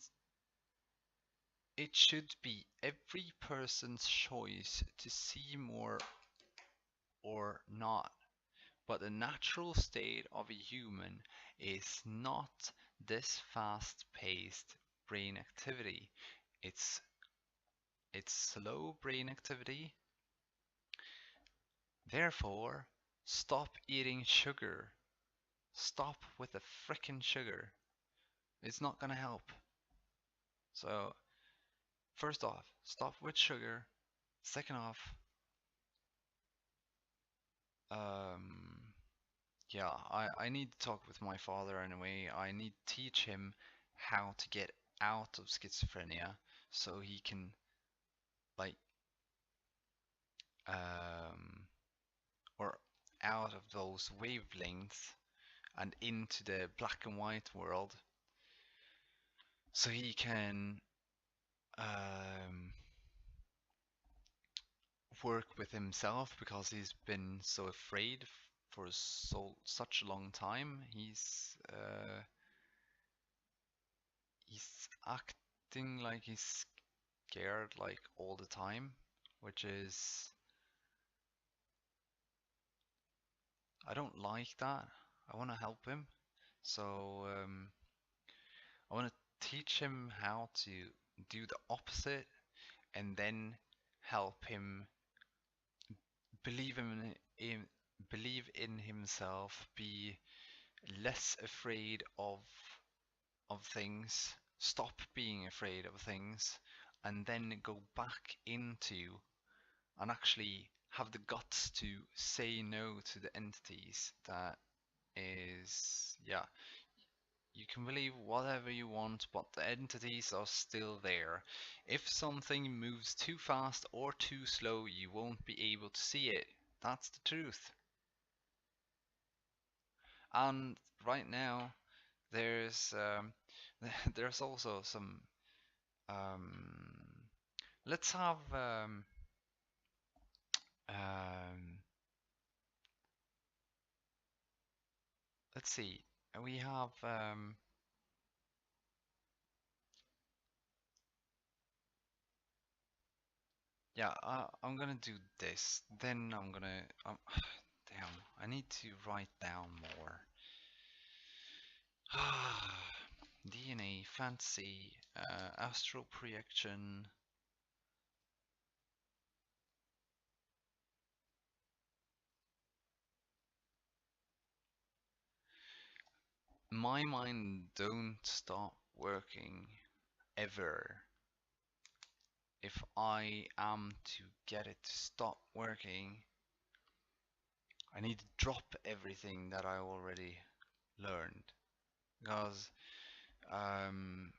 it should be every person's choice to see more or not. But the natural state of a human is not this fast-paced brain activity. It's it's slow brain activity. Therefore, stop eating sugar. Stop with the frickin' sugar. It's not gonna help. So first off, stop with sugar. Second off, um, yeah, I need to talk with my father anyway. I need to teach him how to get out of schizophrenia so he can like um or out of those wavelengths and into the black and white world so he can um work with himself because he's been so afraid for such a long time. He's acting like he's scared like all the time, which is I don't like that. I want to help him, so I want to teach him how to do the opposite and then help him believe in believe in himself, be less afraid of things, stop being afraid of things, and then go back into and actually have the guts to say no to the entities that is, yeah, you can believe whatever you want, but the entities are still there. If something moves too fast or too slow, you won't be able to see it. That's the truth. And right now, there's there's also some um, let's have um, let's see. We have yeah. I'm gonna do this. Then I'm gonna damn. I need to write down more. DNA, fantasy, astral projection. My mind don't stop working ever. If I am to get it to stop working, I need to drop everything that I already learned because um,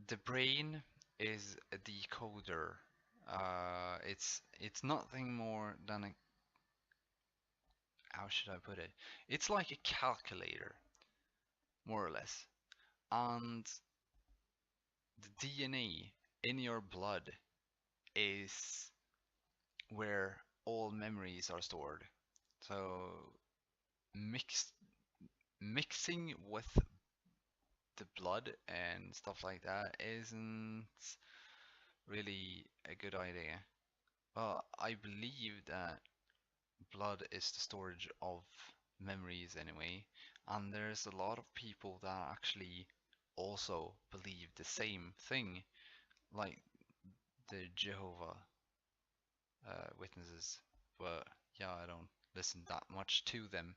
the brain is a decoder. It's nothing more than a how should I put it? It's like a calculator, more or less. And the DNA in your blood is where all memories are stored. So mixed mixing with the blood and stuff like that isn't really a good idea. But I believe that blood is the storage of memories anyway, and there's a lot of people that actually also believe the same thing, like the Jehovah Witnesses. But yeah, I don't listen that much to them.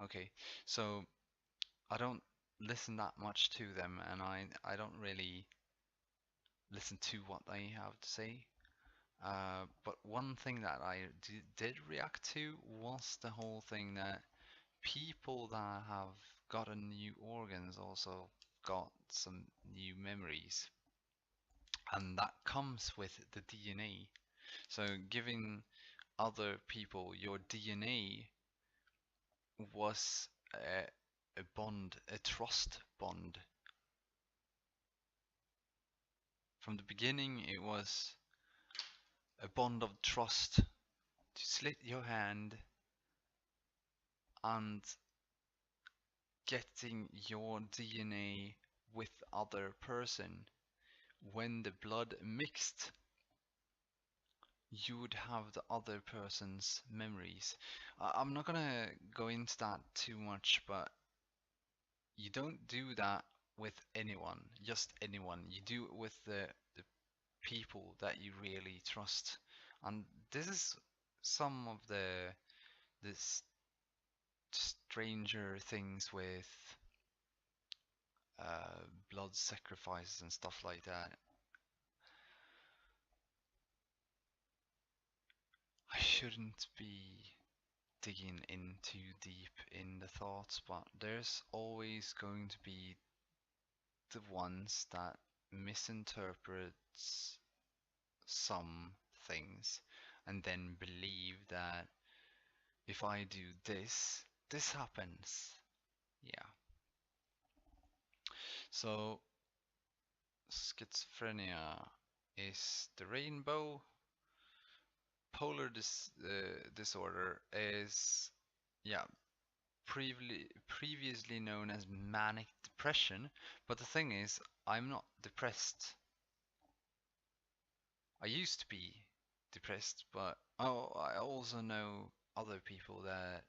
Okay, so I don't listen that much to them, and I don't really listen to what they have to say. But one thing that I did react to was the whole thing that people that have gotten new organs also got some new memories, and that comes with the DNA. So giving other people your DNA was a bond, a trust bond. From the beginning, it was a bond of trust to slit your hand and getting your DNA with other person. When the blood mixed, you would have the other person's memories. I'm not gonna go into that too much, but you don't do that with anyone, just anyone. You do it with the people that you really trust. And this is some of the stranger things with blood sacrifices and stuff like that. I shouldn't be digging in too deep in the thoughts, but there's always going to be the ones that misinterprets some things and then believe that if I do this, this happens. Yeah. So schizophrenia is the rainbow. Disorder is, yeah, previously known as manic depression. But the thing is, I'm not depressed. I used to be depressed, but I also know other people that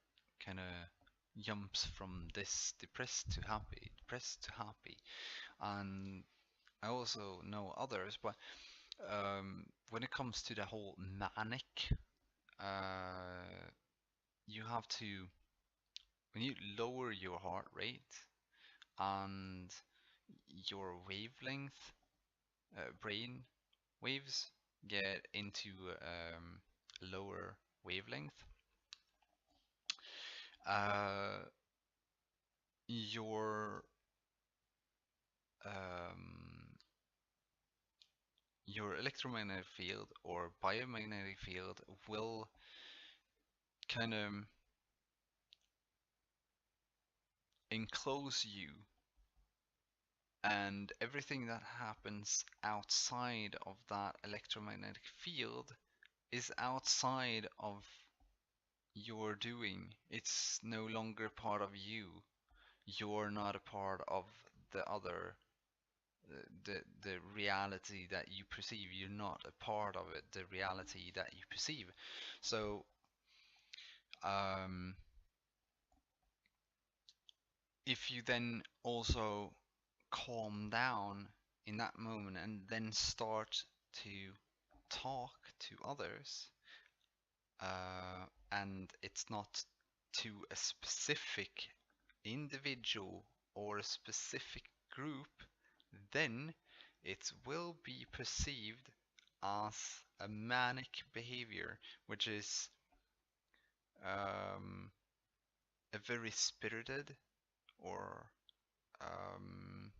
kind of jumps from this depressed to happy, depressed to happy, and I also know others. But when it comes to the whole manic, you have to, when you lower your heart rate and your wavelength, brain waves get into lower wavelength, uh, your um, your electromagnetic field or biomagnetic field will kind of enclose you, and everything that happens outside of that electromagnetic field is outside of your doing. It's no longer part of you. You're not a part of the other, the reality that you perceive. You're not a part of it, the reality that you perceive. So um, if you then also calm down in that moment and then start to talk to others, and it's not to a specific individual or a specific group, then it will be perceived as a manic behavior, which is a very spirited or um,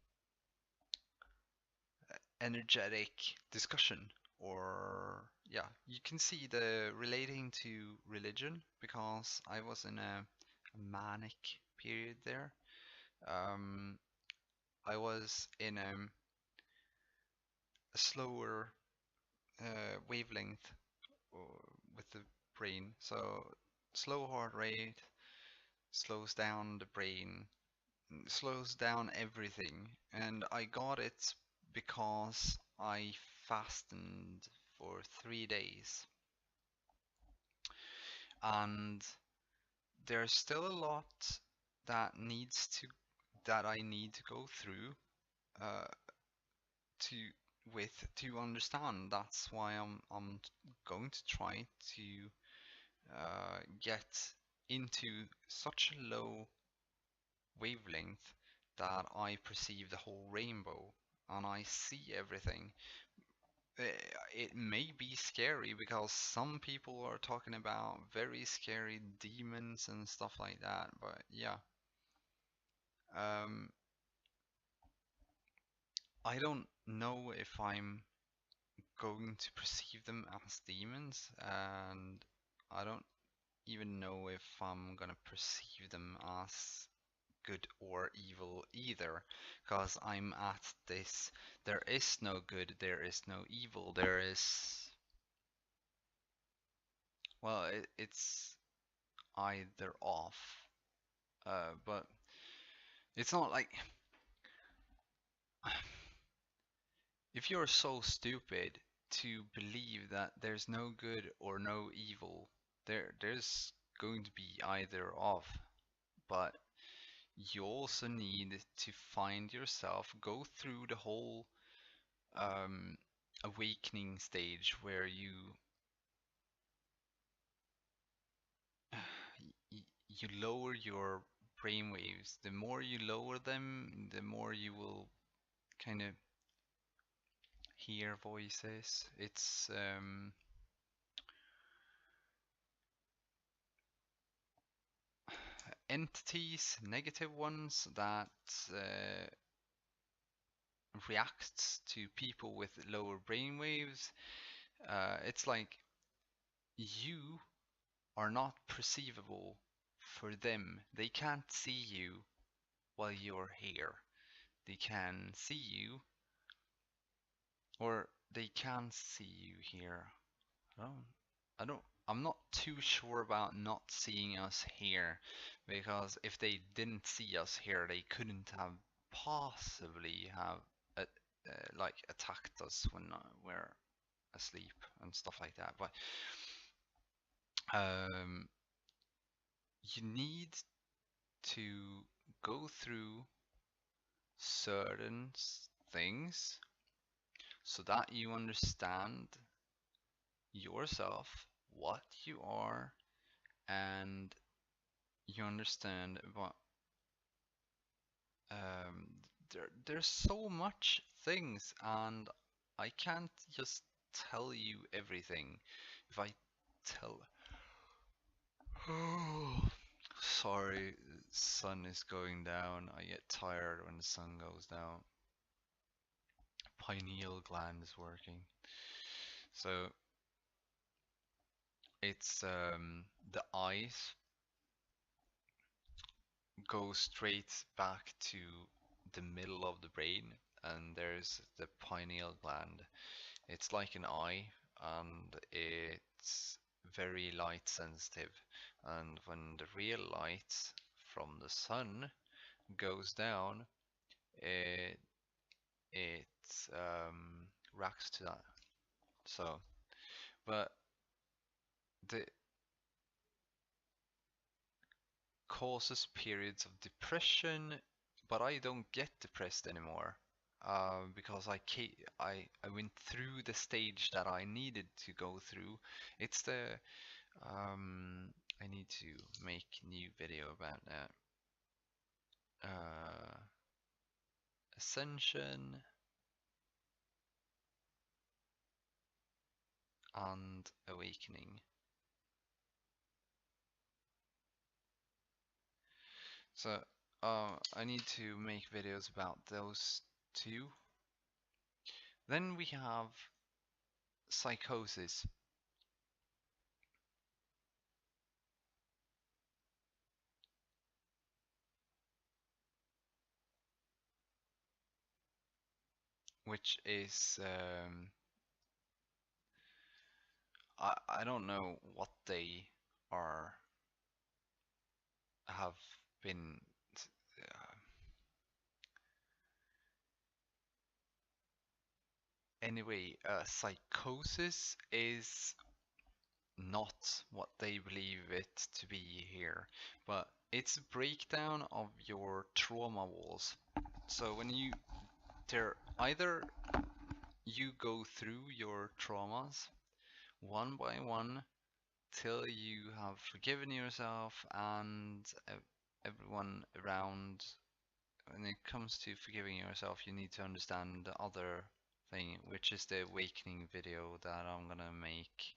energetic discussion. Or yeah, you can see the relating to religion because I was in a manic period there. um, I was in a slower wavelength with the brain. So slow heart rate slows down the brain, slows down everything. And I got it because I fasted for 3 days. And there's still a lot that needs to that I need to go through uh, to to understand. That's why I'm going to try to get into such a low wavelength that I perceive the whole rainbow and I see everything. It may be scary because some people are talking about very scary demons and stuff like that, but yeah. Um, I don't know if I'm going to perceive them as demons, and I don't even know if I'm gonna perceive them as good or evil either, because I'm at this, there is no good, there is no evil, there is, well, it's either off, but it's not like, if you're so stupid to believe that there's no good or no evil, there's going to be either of, but you also need to find yourself, go through the whole um, awakening stage where you lower your brainwaves. The more you lower them, the more you will kind of hear voices. It's entities, negative ones that reacts to people with lower brainwaves. It's like you are not perceivable for them. They can't see you while you're here. They can see you, or they can see you here. I don't, I'm not too sure about not seeing us here, because if they didn't see us here, they couldn't have possibly have like attacked us when we're asleep and stuff like that. But you need to go through certain things so that you understand yourself, what you are, and you understand what there's so much things, and I can't just tell you everything. If I tell sorry, sun is going down. I get tired when the sun goes down. Pineal gland is working. So it's the eyes go straight back to the middle of the brain, and there's the pineal gland. It's like an eye, and it's very light sensitive. And when the real light from the sun goes down, it it reacts to that. So, but the causes periods of depression, but I don't get depressed anymore. Because I went through the stage that I needed to go through. It's the I need to make new video about that. Ascension and awakening. So I need to make videos about those two. Then we have psychosis, which is I don't know what they are have been anyway. Psychosis is not what they believe it to be here, but it's a breakdown of your trauma walls. So when they're either you go through your traumas one by one till you have forgiven yourself and everyone around. When it comes to forgiving yourself, you need to understand the other thing, which is the awakening video that I'm gonna make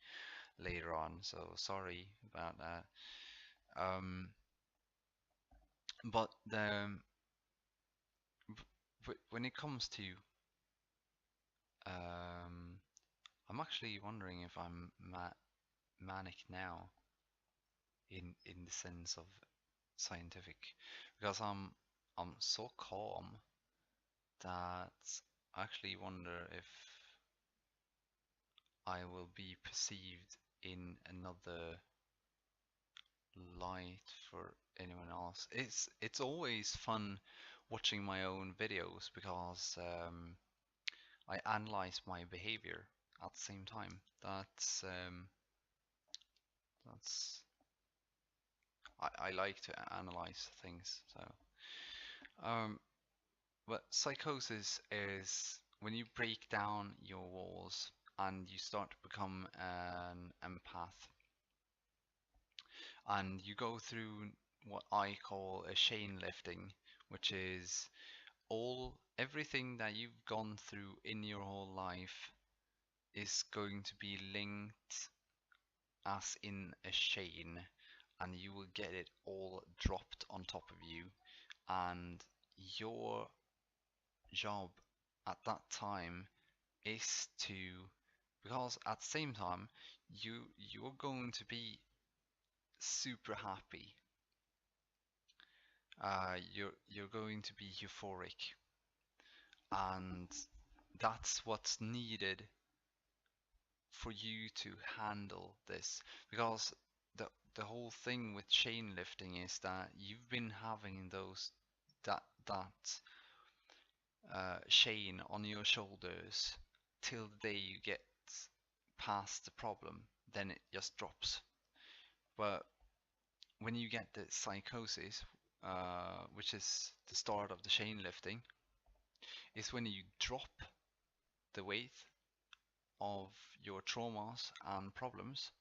later on. So sorry about that. But when it comes to I'm actually wondering if I'm manic now in the sense of scientific, because I'm so calm that I actually wonder if I will be perceived in another light for anyone else. It's always fun watching my own videos because I analyze my behavior at the same time. That's I like to analyze things. So but psychosis is when you break down your walls and you start to become an empath, and you go through what I call a chain lifting, which is everything that you've gone through in your whole life is going to be linked as in a chain, and you will get it all dropped on top of you, and your job at that time is to, because at the same time you're going to be super happy, you're going to be euphoric, and that's what's needed for you to handle this, because the whole thing with chain lifting is that you've been having that chain on your shoulders till the day you get past the problem, then it just drops. But when you get the psychosis, which is the start of the chain lifting, is when you drop the weight of your traumas and problems,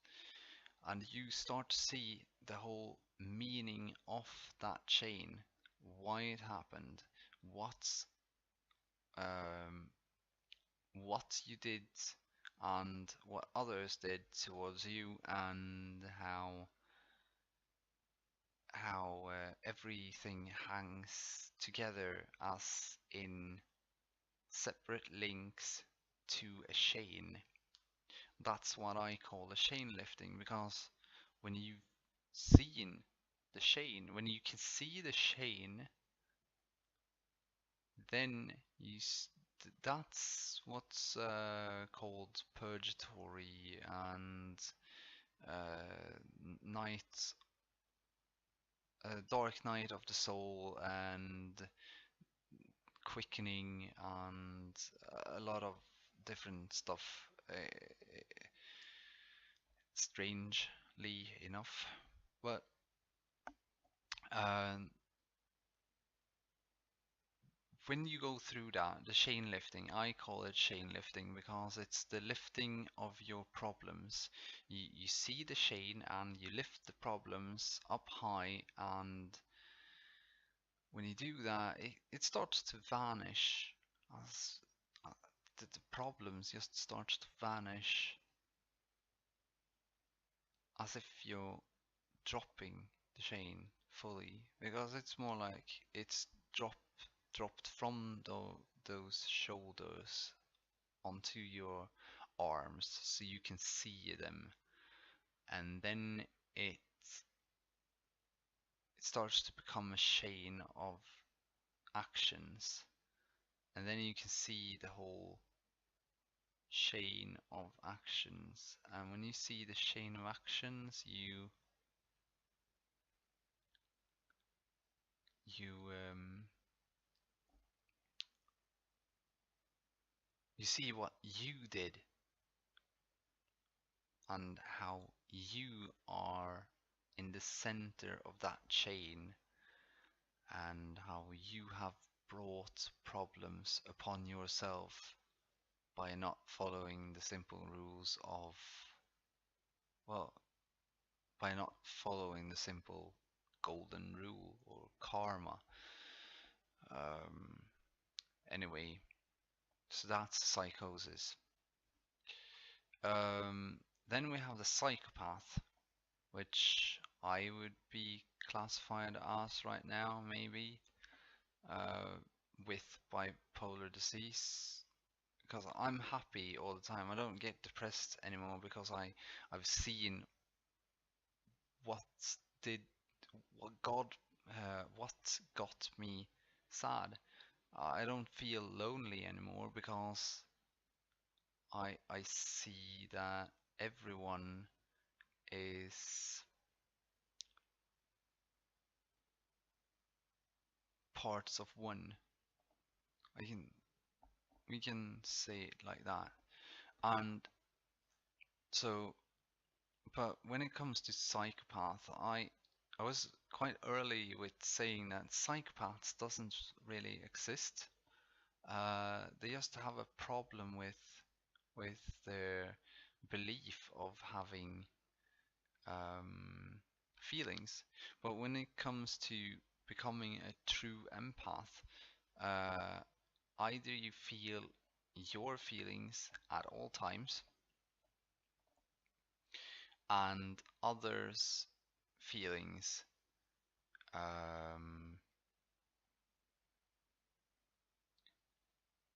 and you start to see the whole meaning of that chain, why it happened, what's um, what you did and what others did towards you, and how everything hangs together as in separate links to a chain. That's what I call a chain lifting, because when you've seen the chain, when you can see the chain, then that's what's called purgatory and night, dark night of the soul, and quickening, and a lot of different stuff, strangely enough. But um, when you go through that, the chain lifting, I call it chain lifting because it's the lifting of your problems. You see the chain and you lift the problems up high, and when you do that, it starts to vanish. As uh, the problems just starts to vanish, as if you're dropping the chain fully, because it's more like it's dropped from those shoulders onto your arms so you can see them, and then it starts to become a chain of actions, and then you can see the whole chain of actions. And when you see the chain of actions, you you see what you did and how you are in the center of that chain, and how you have brought problems upon yourself by not following the simple rules of, well, by not following the simple golden rule or karma. Um, anyway, so that's psychosis. Um, then we have the psychopath, which I would be classified as right now, maybe, uh, with bipolar disease, because I'm happy all the time. I don't get depressed anymore because I've seen what did what God what got me sad. I don't feel lonely anymore because I see that everyone is parts of one. I can We can say it like that. And so, but when it comes to psychopath, I was quite early with saying that psychopaths doesn't really exist. They just have a problem with their belief of having um, feelings. But when it comes to becoming a true empath, uh, either you feel your feelings at all times and others' feelings um,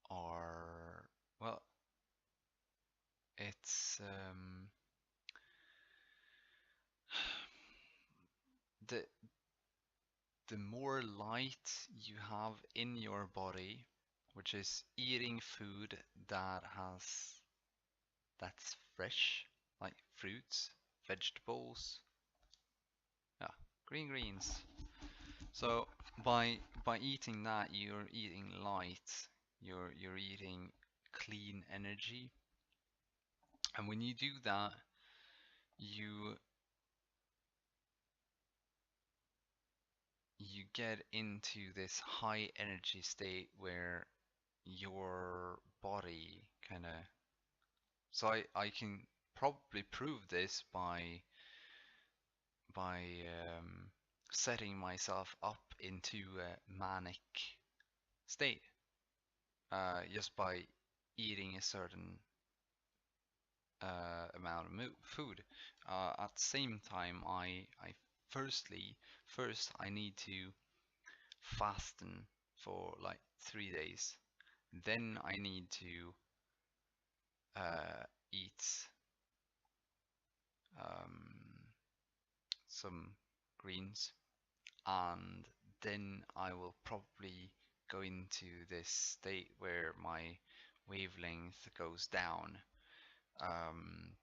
are, well, it's the the more light you have in your body, which is eating food that's fresh, like fruits, vegetables, yeah, greens. So by eating that, you're eating light, you're eating clean energy, and when you do that, you you get into this high energy state where your body kind of, so I can probably prove this by setting myself up into a manic state, just by eating a certain amount of food. At the same time, I firstly first I need to fasten for like 3 days. Then I need to eat um, some greens, and then I will probably go into this state where my wavelength goes down, um,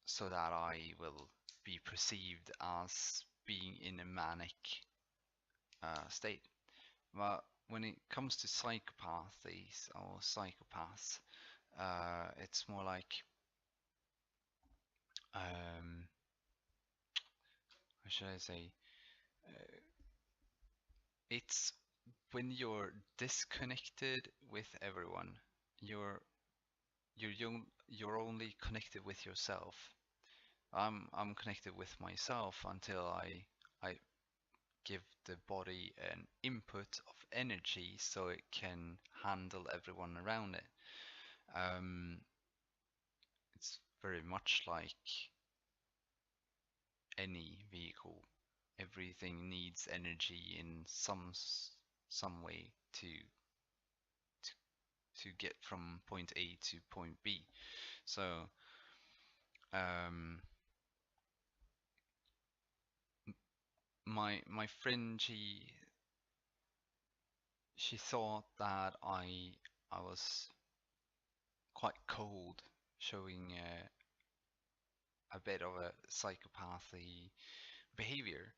so that I will be perceived as being in a manic state. But when it comes to psychopathies or psychopaths, it's more like, um, how should I say? Uh, it's when you're disconnected with everyone. You're you're only connected with yourself. I'm connected with myself until I give the body an input of energy so it can handle everyone around it. Um, it's very much like any vehicle. Everything needs energy in some way to get from point A to point B. So um, my friend, she thought that I was quite cold, showing a bit of a psychopathy behavior.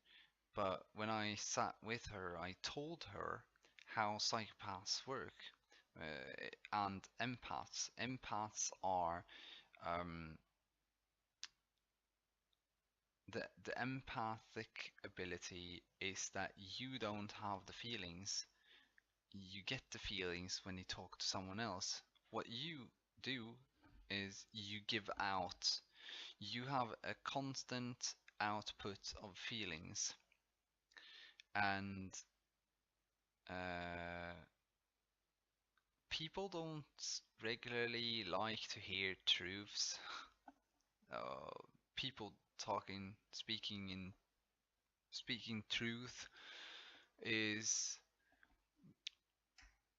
But when I sat with her, I told her how psychopaths work, and empaths. Empaths are, um, the empathic ability is that you don't have the feelings. You get the feelings when you talk to someone else. What you do is you give out. You have a constant output of feelings, and uh, people don't regularly like to hear truths. Uh, people speaking truth is,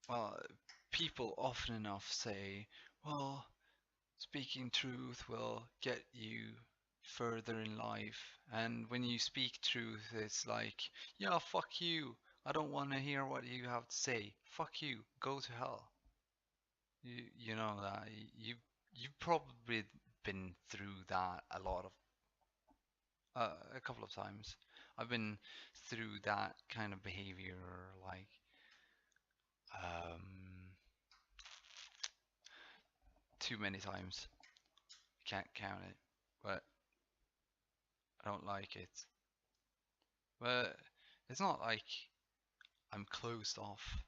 well, people often enough say, well, speaking truth will get you further in life. And when you speak truth, it's like, yeah, fuck you. I don't want to hear what you have to say. Fuck you. Go to hell. You know that you've probably been through that a couple of times. I've been through that kind of behavior like um too many times. Can't count it, but I don't like it. But it's not like I'm closed off.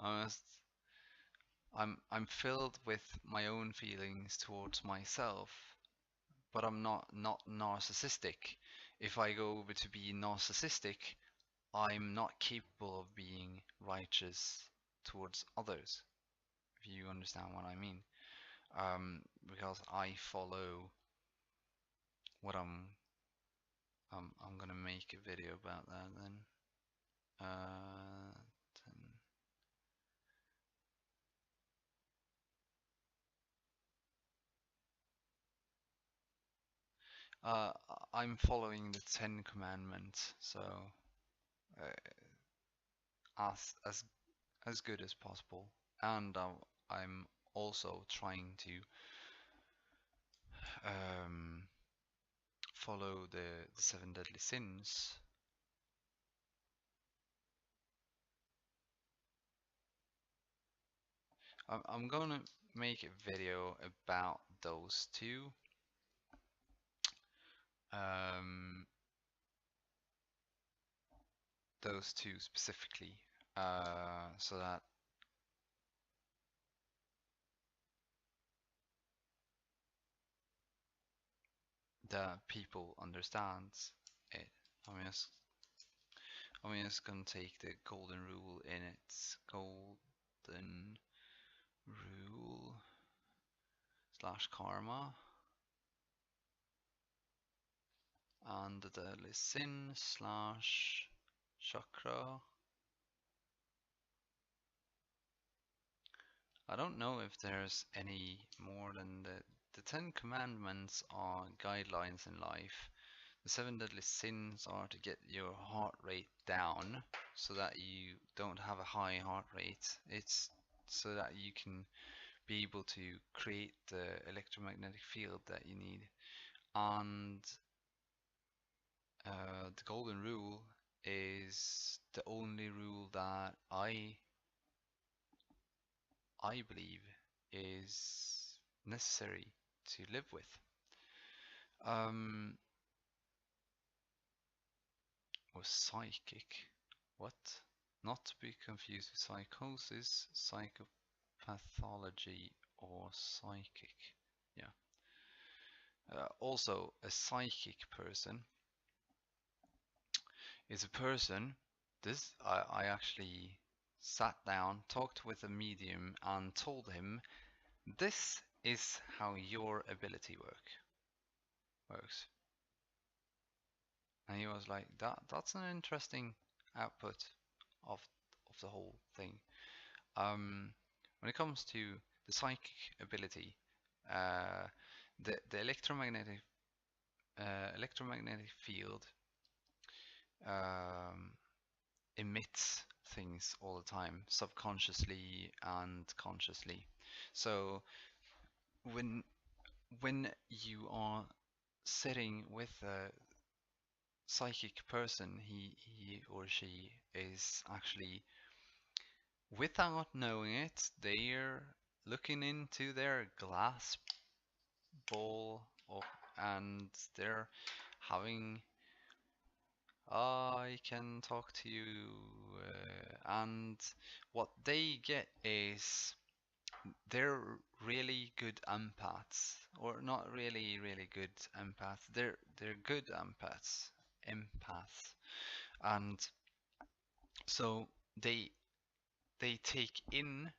I'm just, I'm filled with my own feelings towards myself, but I'm not narcissistic. if I go over to be narcissistic, I'm not capable of being righteous towards others, if you understand what I mean. Because I follow what I'm gonna make a video about that then. Uh, uh, I'm following the Ten Commandments, so as as good as possible, and I'm also trying to um, follow the seven deadly sins. I'm gonna make a video about those two. Um, those two specifically, so that the people understands it. I'm just gonna take the golden rule in its golden rule slash karma and the deadly sin slash chakra. I don't know if there's any more than the Ten Commandments are guidelines in life. The seven deadly sins are to get your heart rate down so that you don't have a high heart rate. It's so that you can be able to create the electromagnetic field that you need. And the golden rule is the only rule that I believe is necessary to live with. Or psychic. What? Not to be confused with psychosis, psychopathology, or psychic. Yeah. Also, a psychic person is a person. I actually sat down, talked with a medium, and told him this is how your ability works. And he was like, that's an interesting output of the whole thing. When it comes to the psychic ability, the electromagnetic field um, emits things all the time, subconsciously and consciously. So when you are sitting with a psychic person, he or she is actually, without knowing it, they're looking into their glass ball and they're having, I can talk to you, and what they get is they're really good empaths, or not really good empaths. They're good empaths, and so they they take in,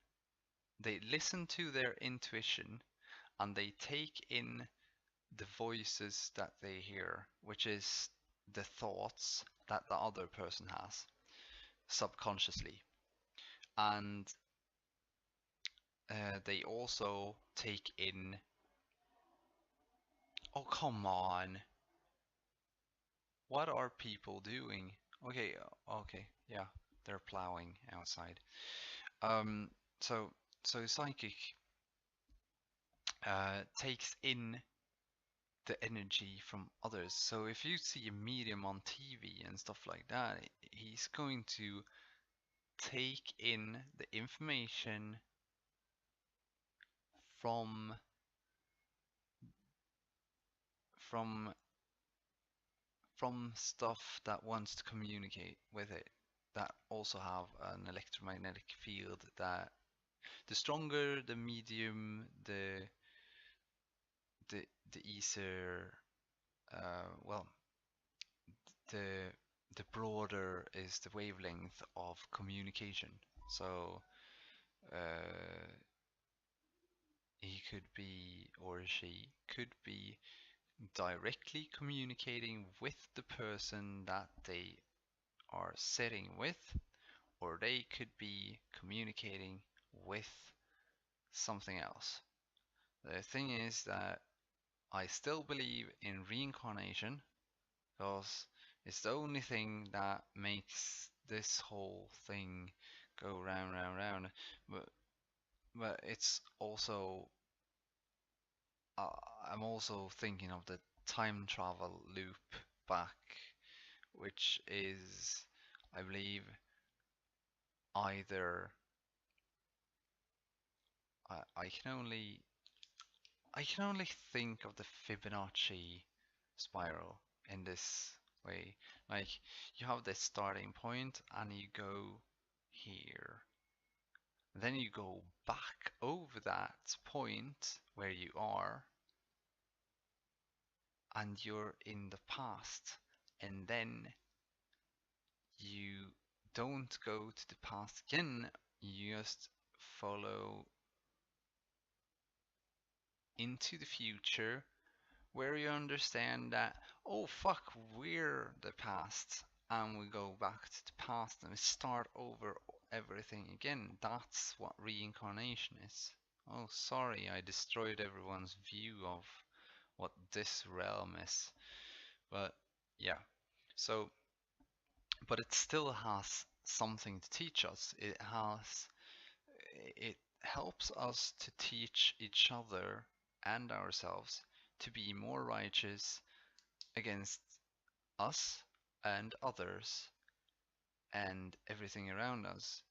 they listen to their intuition, and they take in the voices that they hear, which is the thoughts that the other person has subconsciously. And they also take in, oh, come on. What are people doing? Okay, okay, yeah, they're plowing outside. Um, so psychic takes in the energy from others. So if you see a medium on TV and stuff like that, he's going to take in the information from from stuff that wants to communicate with it, that also have an electromagnetic field. That the stronger the medium, the easier, well, the the broader is the wavelength of communication. So he could be, or she could be, directly communicating with the person that they are sitting with, or they could be communicating with something else. The thing is that I still believe in reincarnation because it's the only thing that makes this whole thing go round, round, round. But it's also uh, I'm also thinking of the time travel loop back, which is, I believe, either I can only think of the Fibonacci spiral in this way. Like you have this starting point and you go here. Then you go back over that point where you are and you're in the past. And then you don't go to the past again, you just follow into the future where you understand that, oh fuck, we're the past, and we go back to the past and we start over everything again. That's what reincarnation is. Oh, sorry, I destroyed everyone's view of what this realm is. But yeah, so, but it still has something to teach us. It helps us to teach each other and ourselves to be more righteous against us and others and everything around us,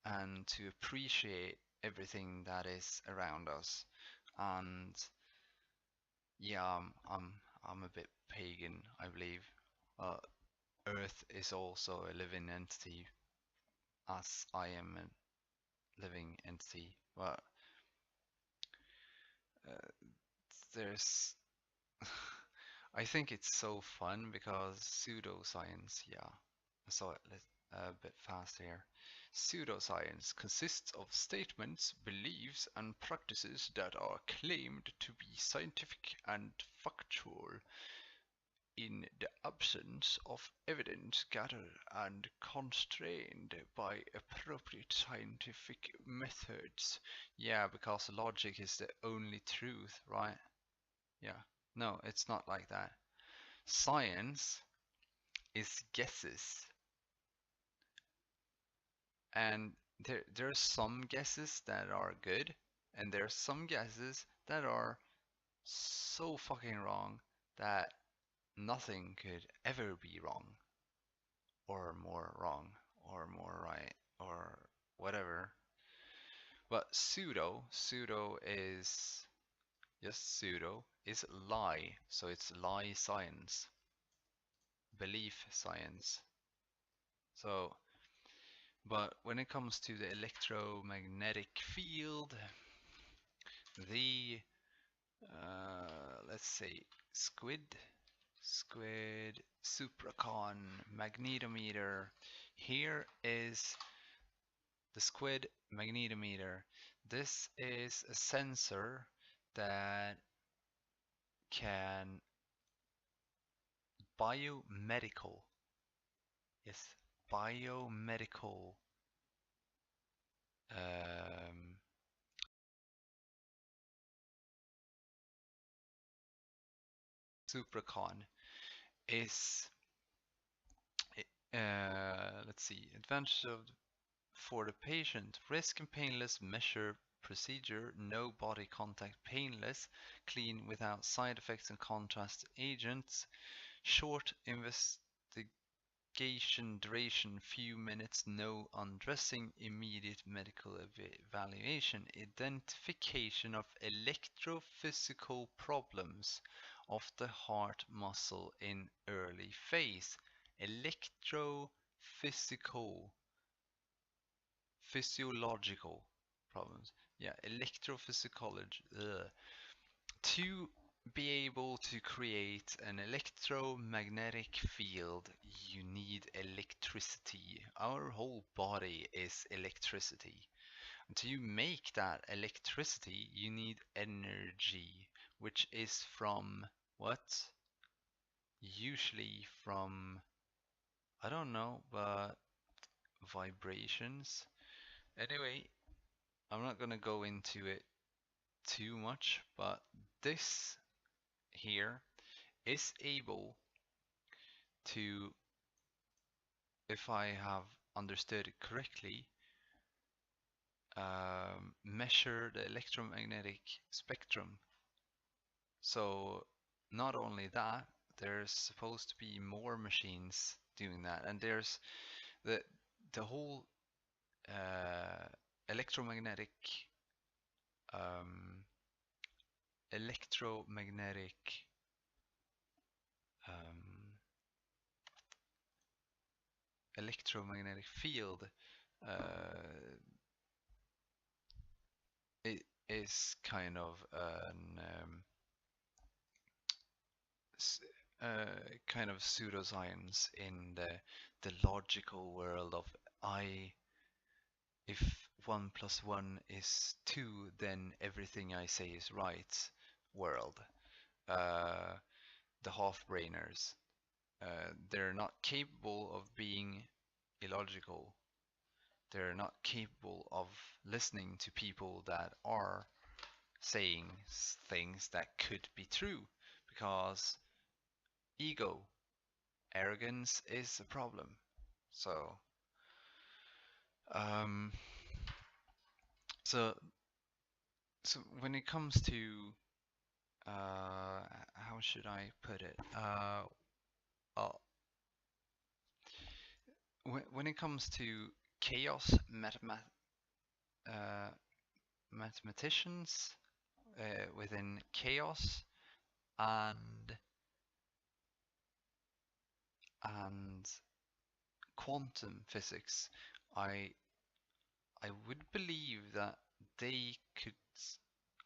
and to appreciate everything that is around us. And yeah, I'm a bit pagan, I believe. Uh, Earth is also a living entity, as I am a living entity. But uh, there's I think it's so fun because pseudoscience, yeah, I saw it a bit fast here. Pseudoscience consists of statements, beliefs, and practices that are claimed to be scientific and factual in the absence of evidence gathered and constrained by appropriate scientific methods. Yeah, because logic is the only truth, right? Yeah. No, it's not like that. Science is guesses, and there's some guesses that are good, and there's some guesses that are so fucking wrong that nothing could ever be wrong, or more wrong, or more right, or whatever. But pseudo is just pseudo is lie, so it's lie science, belief science. So but when it comes to the electromagnetic field, the let's say squid Supracon magnetometer. Here is the squid magnetometer. This is a sensor that can biomedical, yes, biomedical um, Supracon is let's see, advantage of for the patient, risk and painless measure procedure, no body contact, painless, clean without side effects and contrast agents, short investigation duration, few minutes, no undressing, immediate medical evaluation, identification of electrophysical problems of the heart muscle in early phase. Electrophysical, physiological problems. Yeah, electrophysiology. Two be able to create an electromagnetic field, you need electricity. Our whole body is electricity. And to make that electricity, you need energy, which is from what? Usually from, I don't know, but vibrations. Anyway, I'm not gonna go into it too much, but this here is able to, if I have understood it correctly, measure the electromagnetic spectrum. So not only that, there's supposed to be more machines doing that, and there's the whole uh, electromagnetic um, electromagnetic um, electromagnetic field. It is kind of an kind of pseudoscience in the logical world of I. If 1 + 1 is 2, then everything I say is right. World. Uh, the half-brainers. They're not capable of being illogical. They're not capable of listening to people that are saying things that could be true, because ego, arrogance is a problem. So, um, so, so when it comes to how should I put it? Uh, when it comes to chaos, uh, mathematicians within chaos and and quantum physics, I I would believe that they could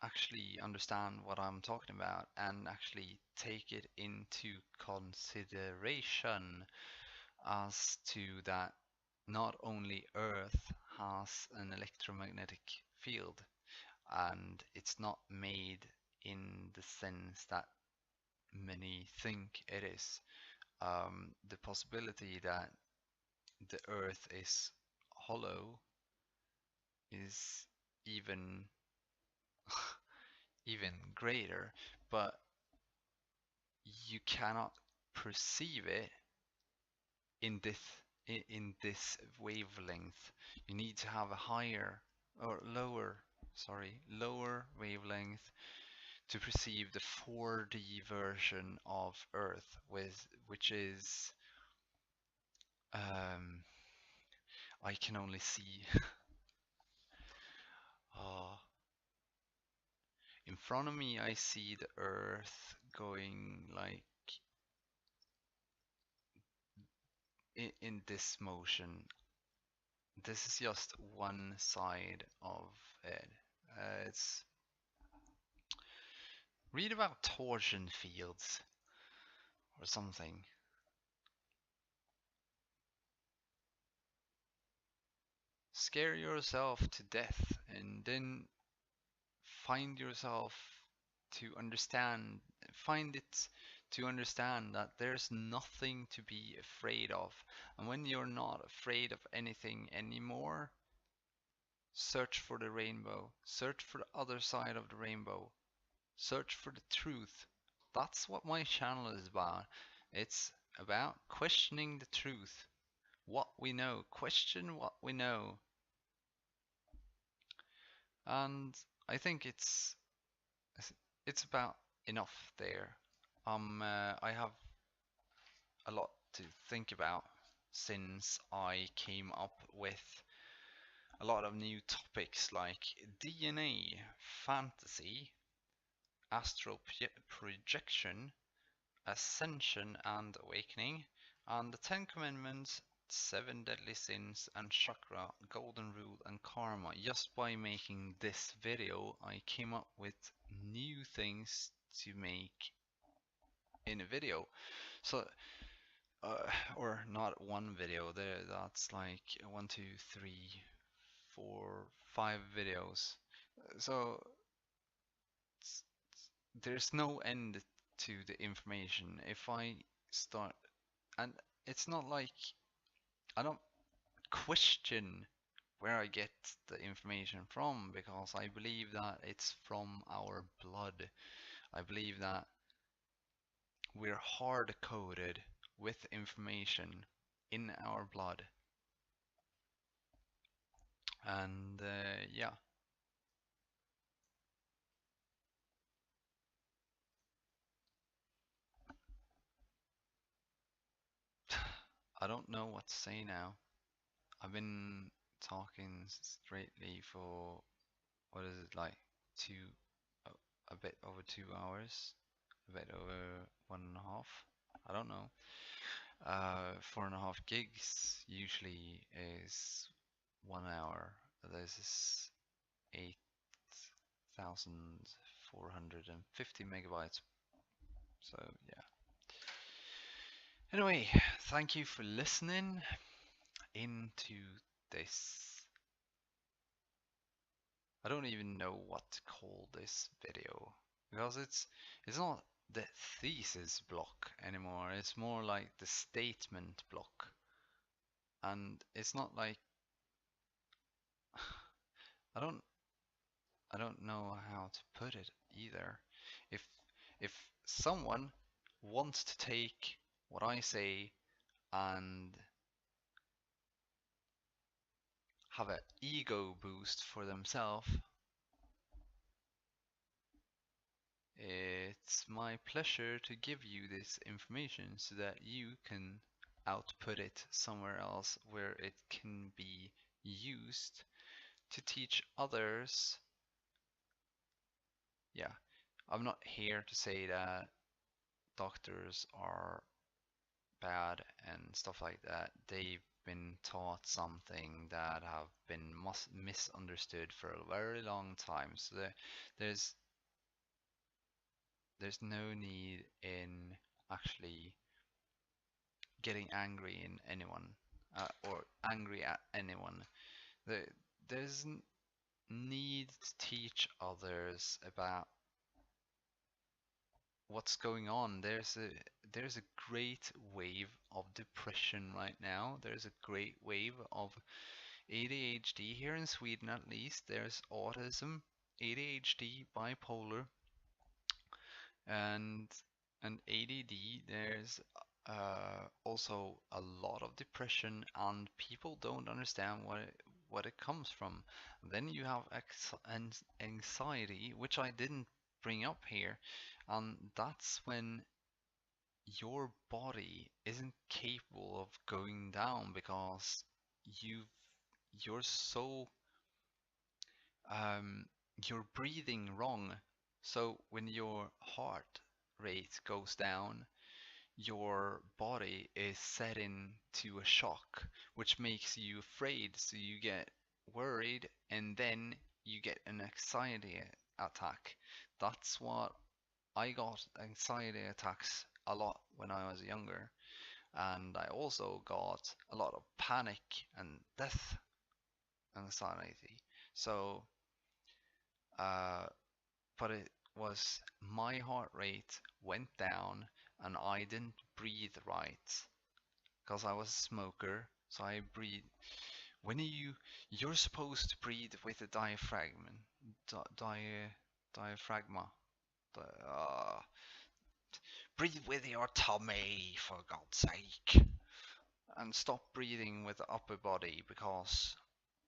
actually understand what I'm talking about and actually take it into consideration as to that not only Earth has an electromagnetic field, and it's not made in the sense that many think it is. The possibility that the Earth is hollow is even even greater, but you cannot perceive it in this wavelength. You need to have a higher or lower wavelength to perceive the 4D version of Earth, which is I can only see uh, in front of me. I see the Earth going like in this motion. This is just one side of it. It's read about torsion fields or something. Scare yourself to death and then find yourself to understand, find it to understand that there's nothing to be afraid of. And when you're not afraid of anything anymore, search for the rainbow, search for the other side of the rainbow, search for the truth. That's what my channel is about. It's about questioning the truth, what we know, question what we know. And I think it's about enough there. I have a lot to think about since I came up with a lot of new topics like DNA, fantasy, astral projection, ascension and awakening, and the 10 Commandments, 7 deadly sins, and chakra, golden rule, and karma. Just by making this video, I came up with new things to make in a video. So or not one video. That's like 1, 2, 3, 4, 5 videos. So there's no end to the information. If I start, and it's not like I don't question where I get the information from, because I believe that it's from our blood. I believe that we're hard coded with information in our blood. And yeah. I don't know what to say now. I've been talking straightly for, what is it, like two, a bit over 2 hours, a bit over 1.5. I don't know. 4.5 gigs usually is 1 hour. This is 8,450 megabytes. So yeah. Anyway, thank you for listening into this. I don't even know what to call this video, because it's not the thesis block anymore. It's more like the statement block. And it's not like I don't I don't know how to put it either. If if someone wants to take what I say and have an ego boost for themselves, it's my pleasure to give you this information so that you can output it somewhere else where it can be used to teach others. Yeah, I'm not here to say that doctors are bad and stuff like that. They've been taught something that have been misunderstood for a very long time. So there's there's no need in actually getting angry in anyone, or angry at anyone. There's need to teach others about what's going on. There's a great wave of depression right now. There's a great wave of ADHD here in Sweden, at least. There's autism, ADHD, bipolar, and ADD. There's also a lot of depression, and people don't understand what it comes from. Then you have anxiety, which I didn't bring up here, and that's when your body isn't capable of going down because you've you're so um, you're breathing wrong. So when your heart rate goes down, your body is set into a shock, which makes you afraid. So you get worried, and then you get an anxiety attack. That's what I got, anxiety attacks a lot when I was younger. And I also got a lot of panic and death anxiety. So uh, but it was my heart rate went down and I didn't breathe right because I was a smoker. So I breathe when you're supposed to breathe with a diaphragm, diaphragma. Uh, breathe with your tummy, for God's sake, and stop breathing with the upper body because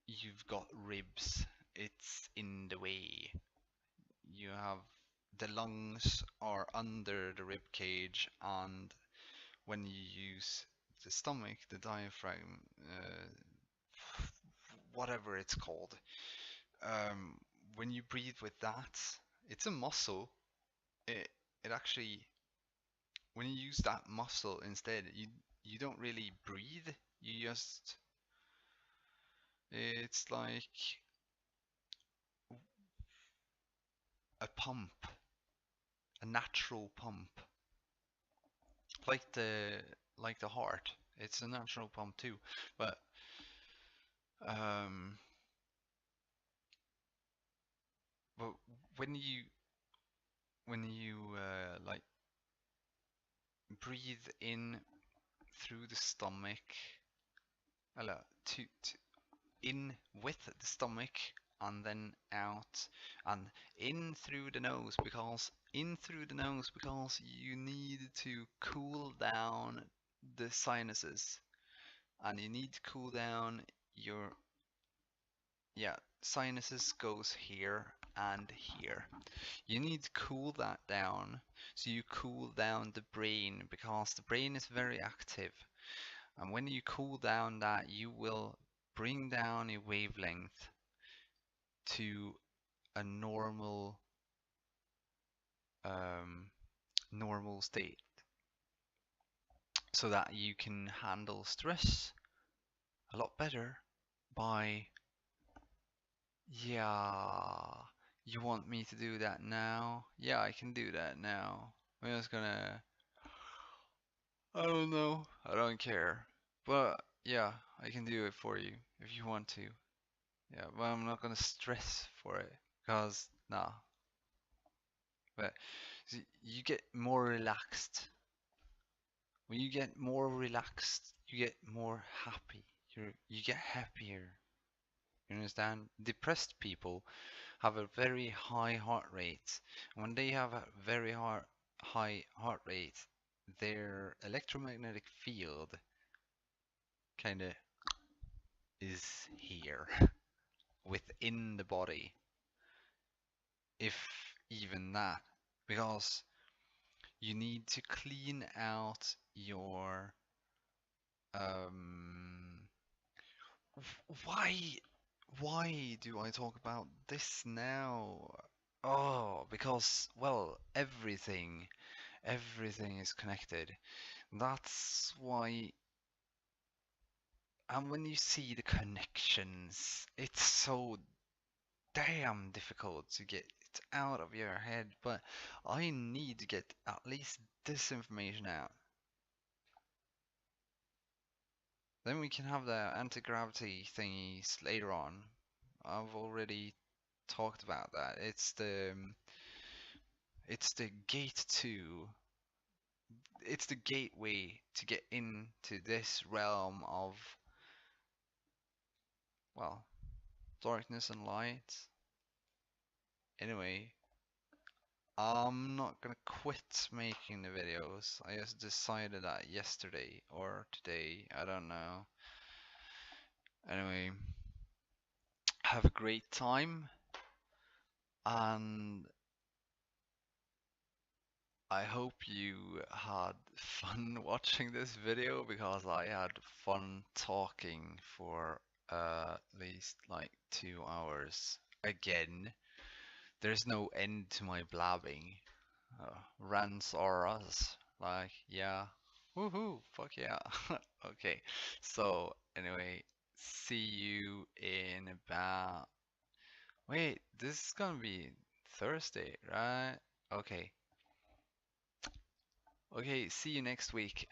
you've got ribs. It's in the way. You have the lungs are under the rib cage, and when you use the stomach, the diaphragm, whatever it's called, um, when you breathe with that, it's a muscle. It actually, when you use that muscle instead, you don't really breathe. You just, it's like a pump. a natural pump, like the heart. It's a natural pump too, but um, but when you like breathe in through the stomach, to in with the stomach and then out and in through the nose, because you need to cool down the sinuses, and you need to cool down your, yeah, sinuses goes here and here. You need to cool that down, so you cool down the brain, because the brain is very active. And when you cool down that, you will bring down a wavelength to a um, normal state, so that you can handle stress a lot better by, yeah, you want me to do that now? Yeah, I can do that now. I'm just gonna, I don't know, I don't care. But yeah, I can do it for you if you want to. Yeah, but I'm not gonna stress for it, because nah. But you get more relaxed. When you get more relaxed, you get more happy. You get happier. You understand? Depressed people have a very high heart rate. When they have a very high heart rate, their electromagnetic field kind of is here within the body, if even that, because you need to clean out your um why do I talk about this now? Oh, because, well, everything is connected. That's why, and when you see the connections, it's so damn difficult to get it out of your head, but I need to get at least this information out. Then we can have the anti-gravity thingies later on. I've already talked about that. It's the gate to, it's the gateway to get into this realm of, well, darkness and light. Anyway, I'm not gonna quit making the videos. I just decided that yesterday or today, I don't know. Anyway, have a great time, and I hope you had fun watching this video, because I had fun talking for at least like 2 hours. Again, there's no end to my blabbing. Rants are us. Like, yeah. Woohoo! Fuck yeah. Okay. So, anyway, see you in about. Wait, this is gonna be Thursday, right? Okay. Okay, see you next week.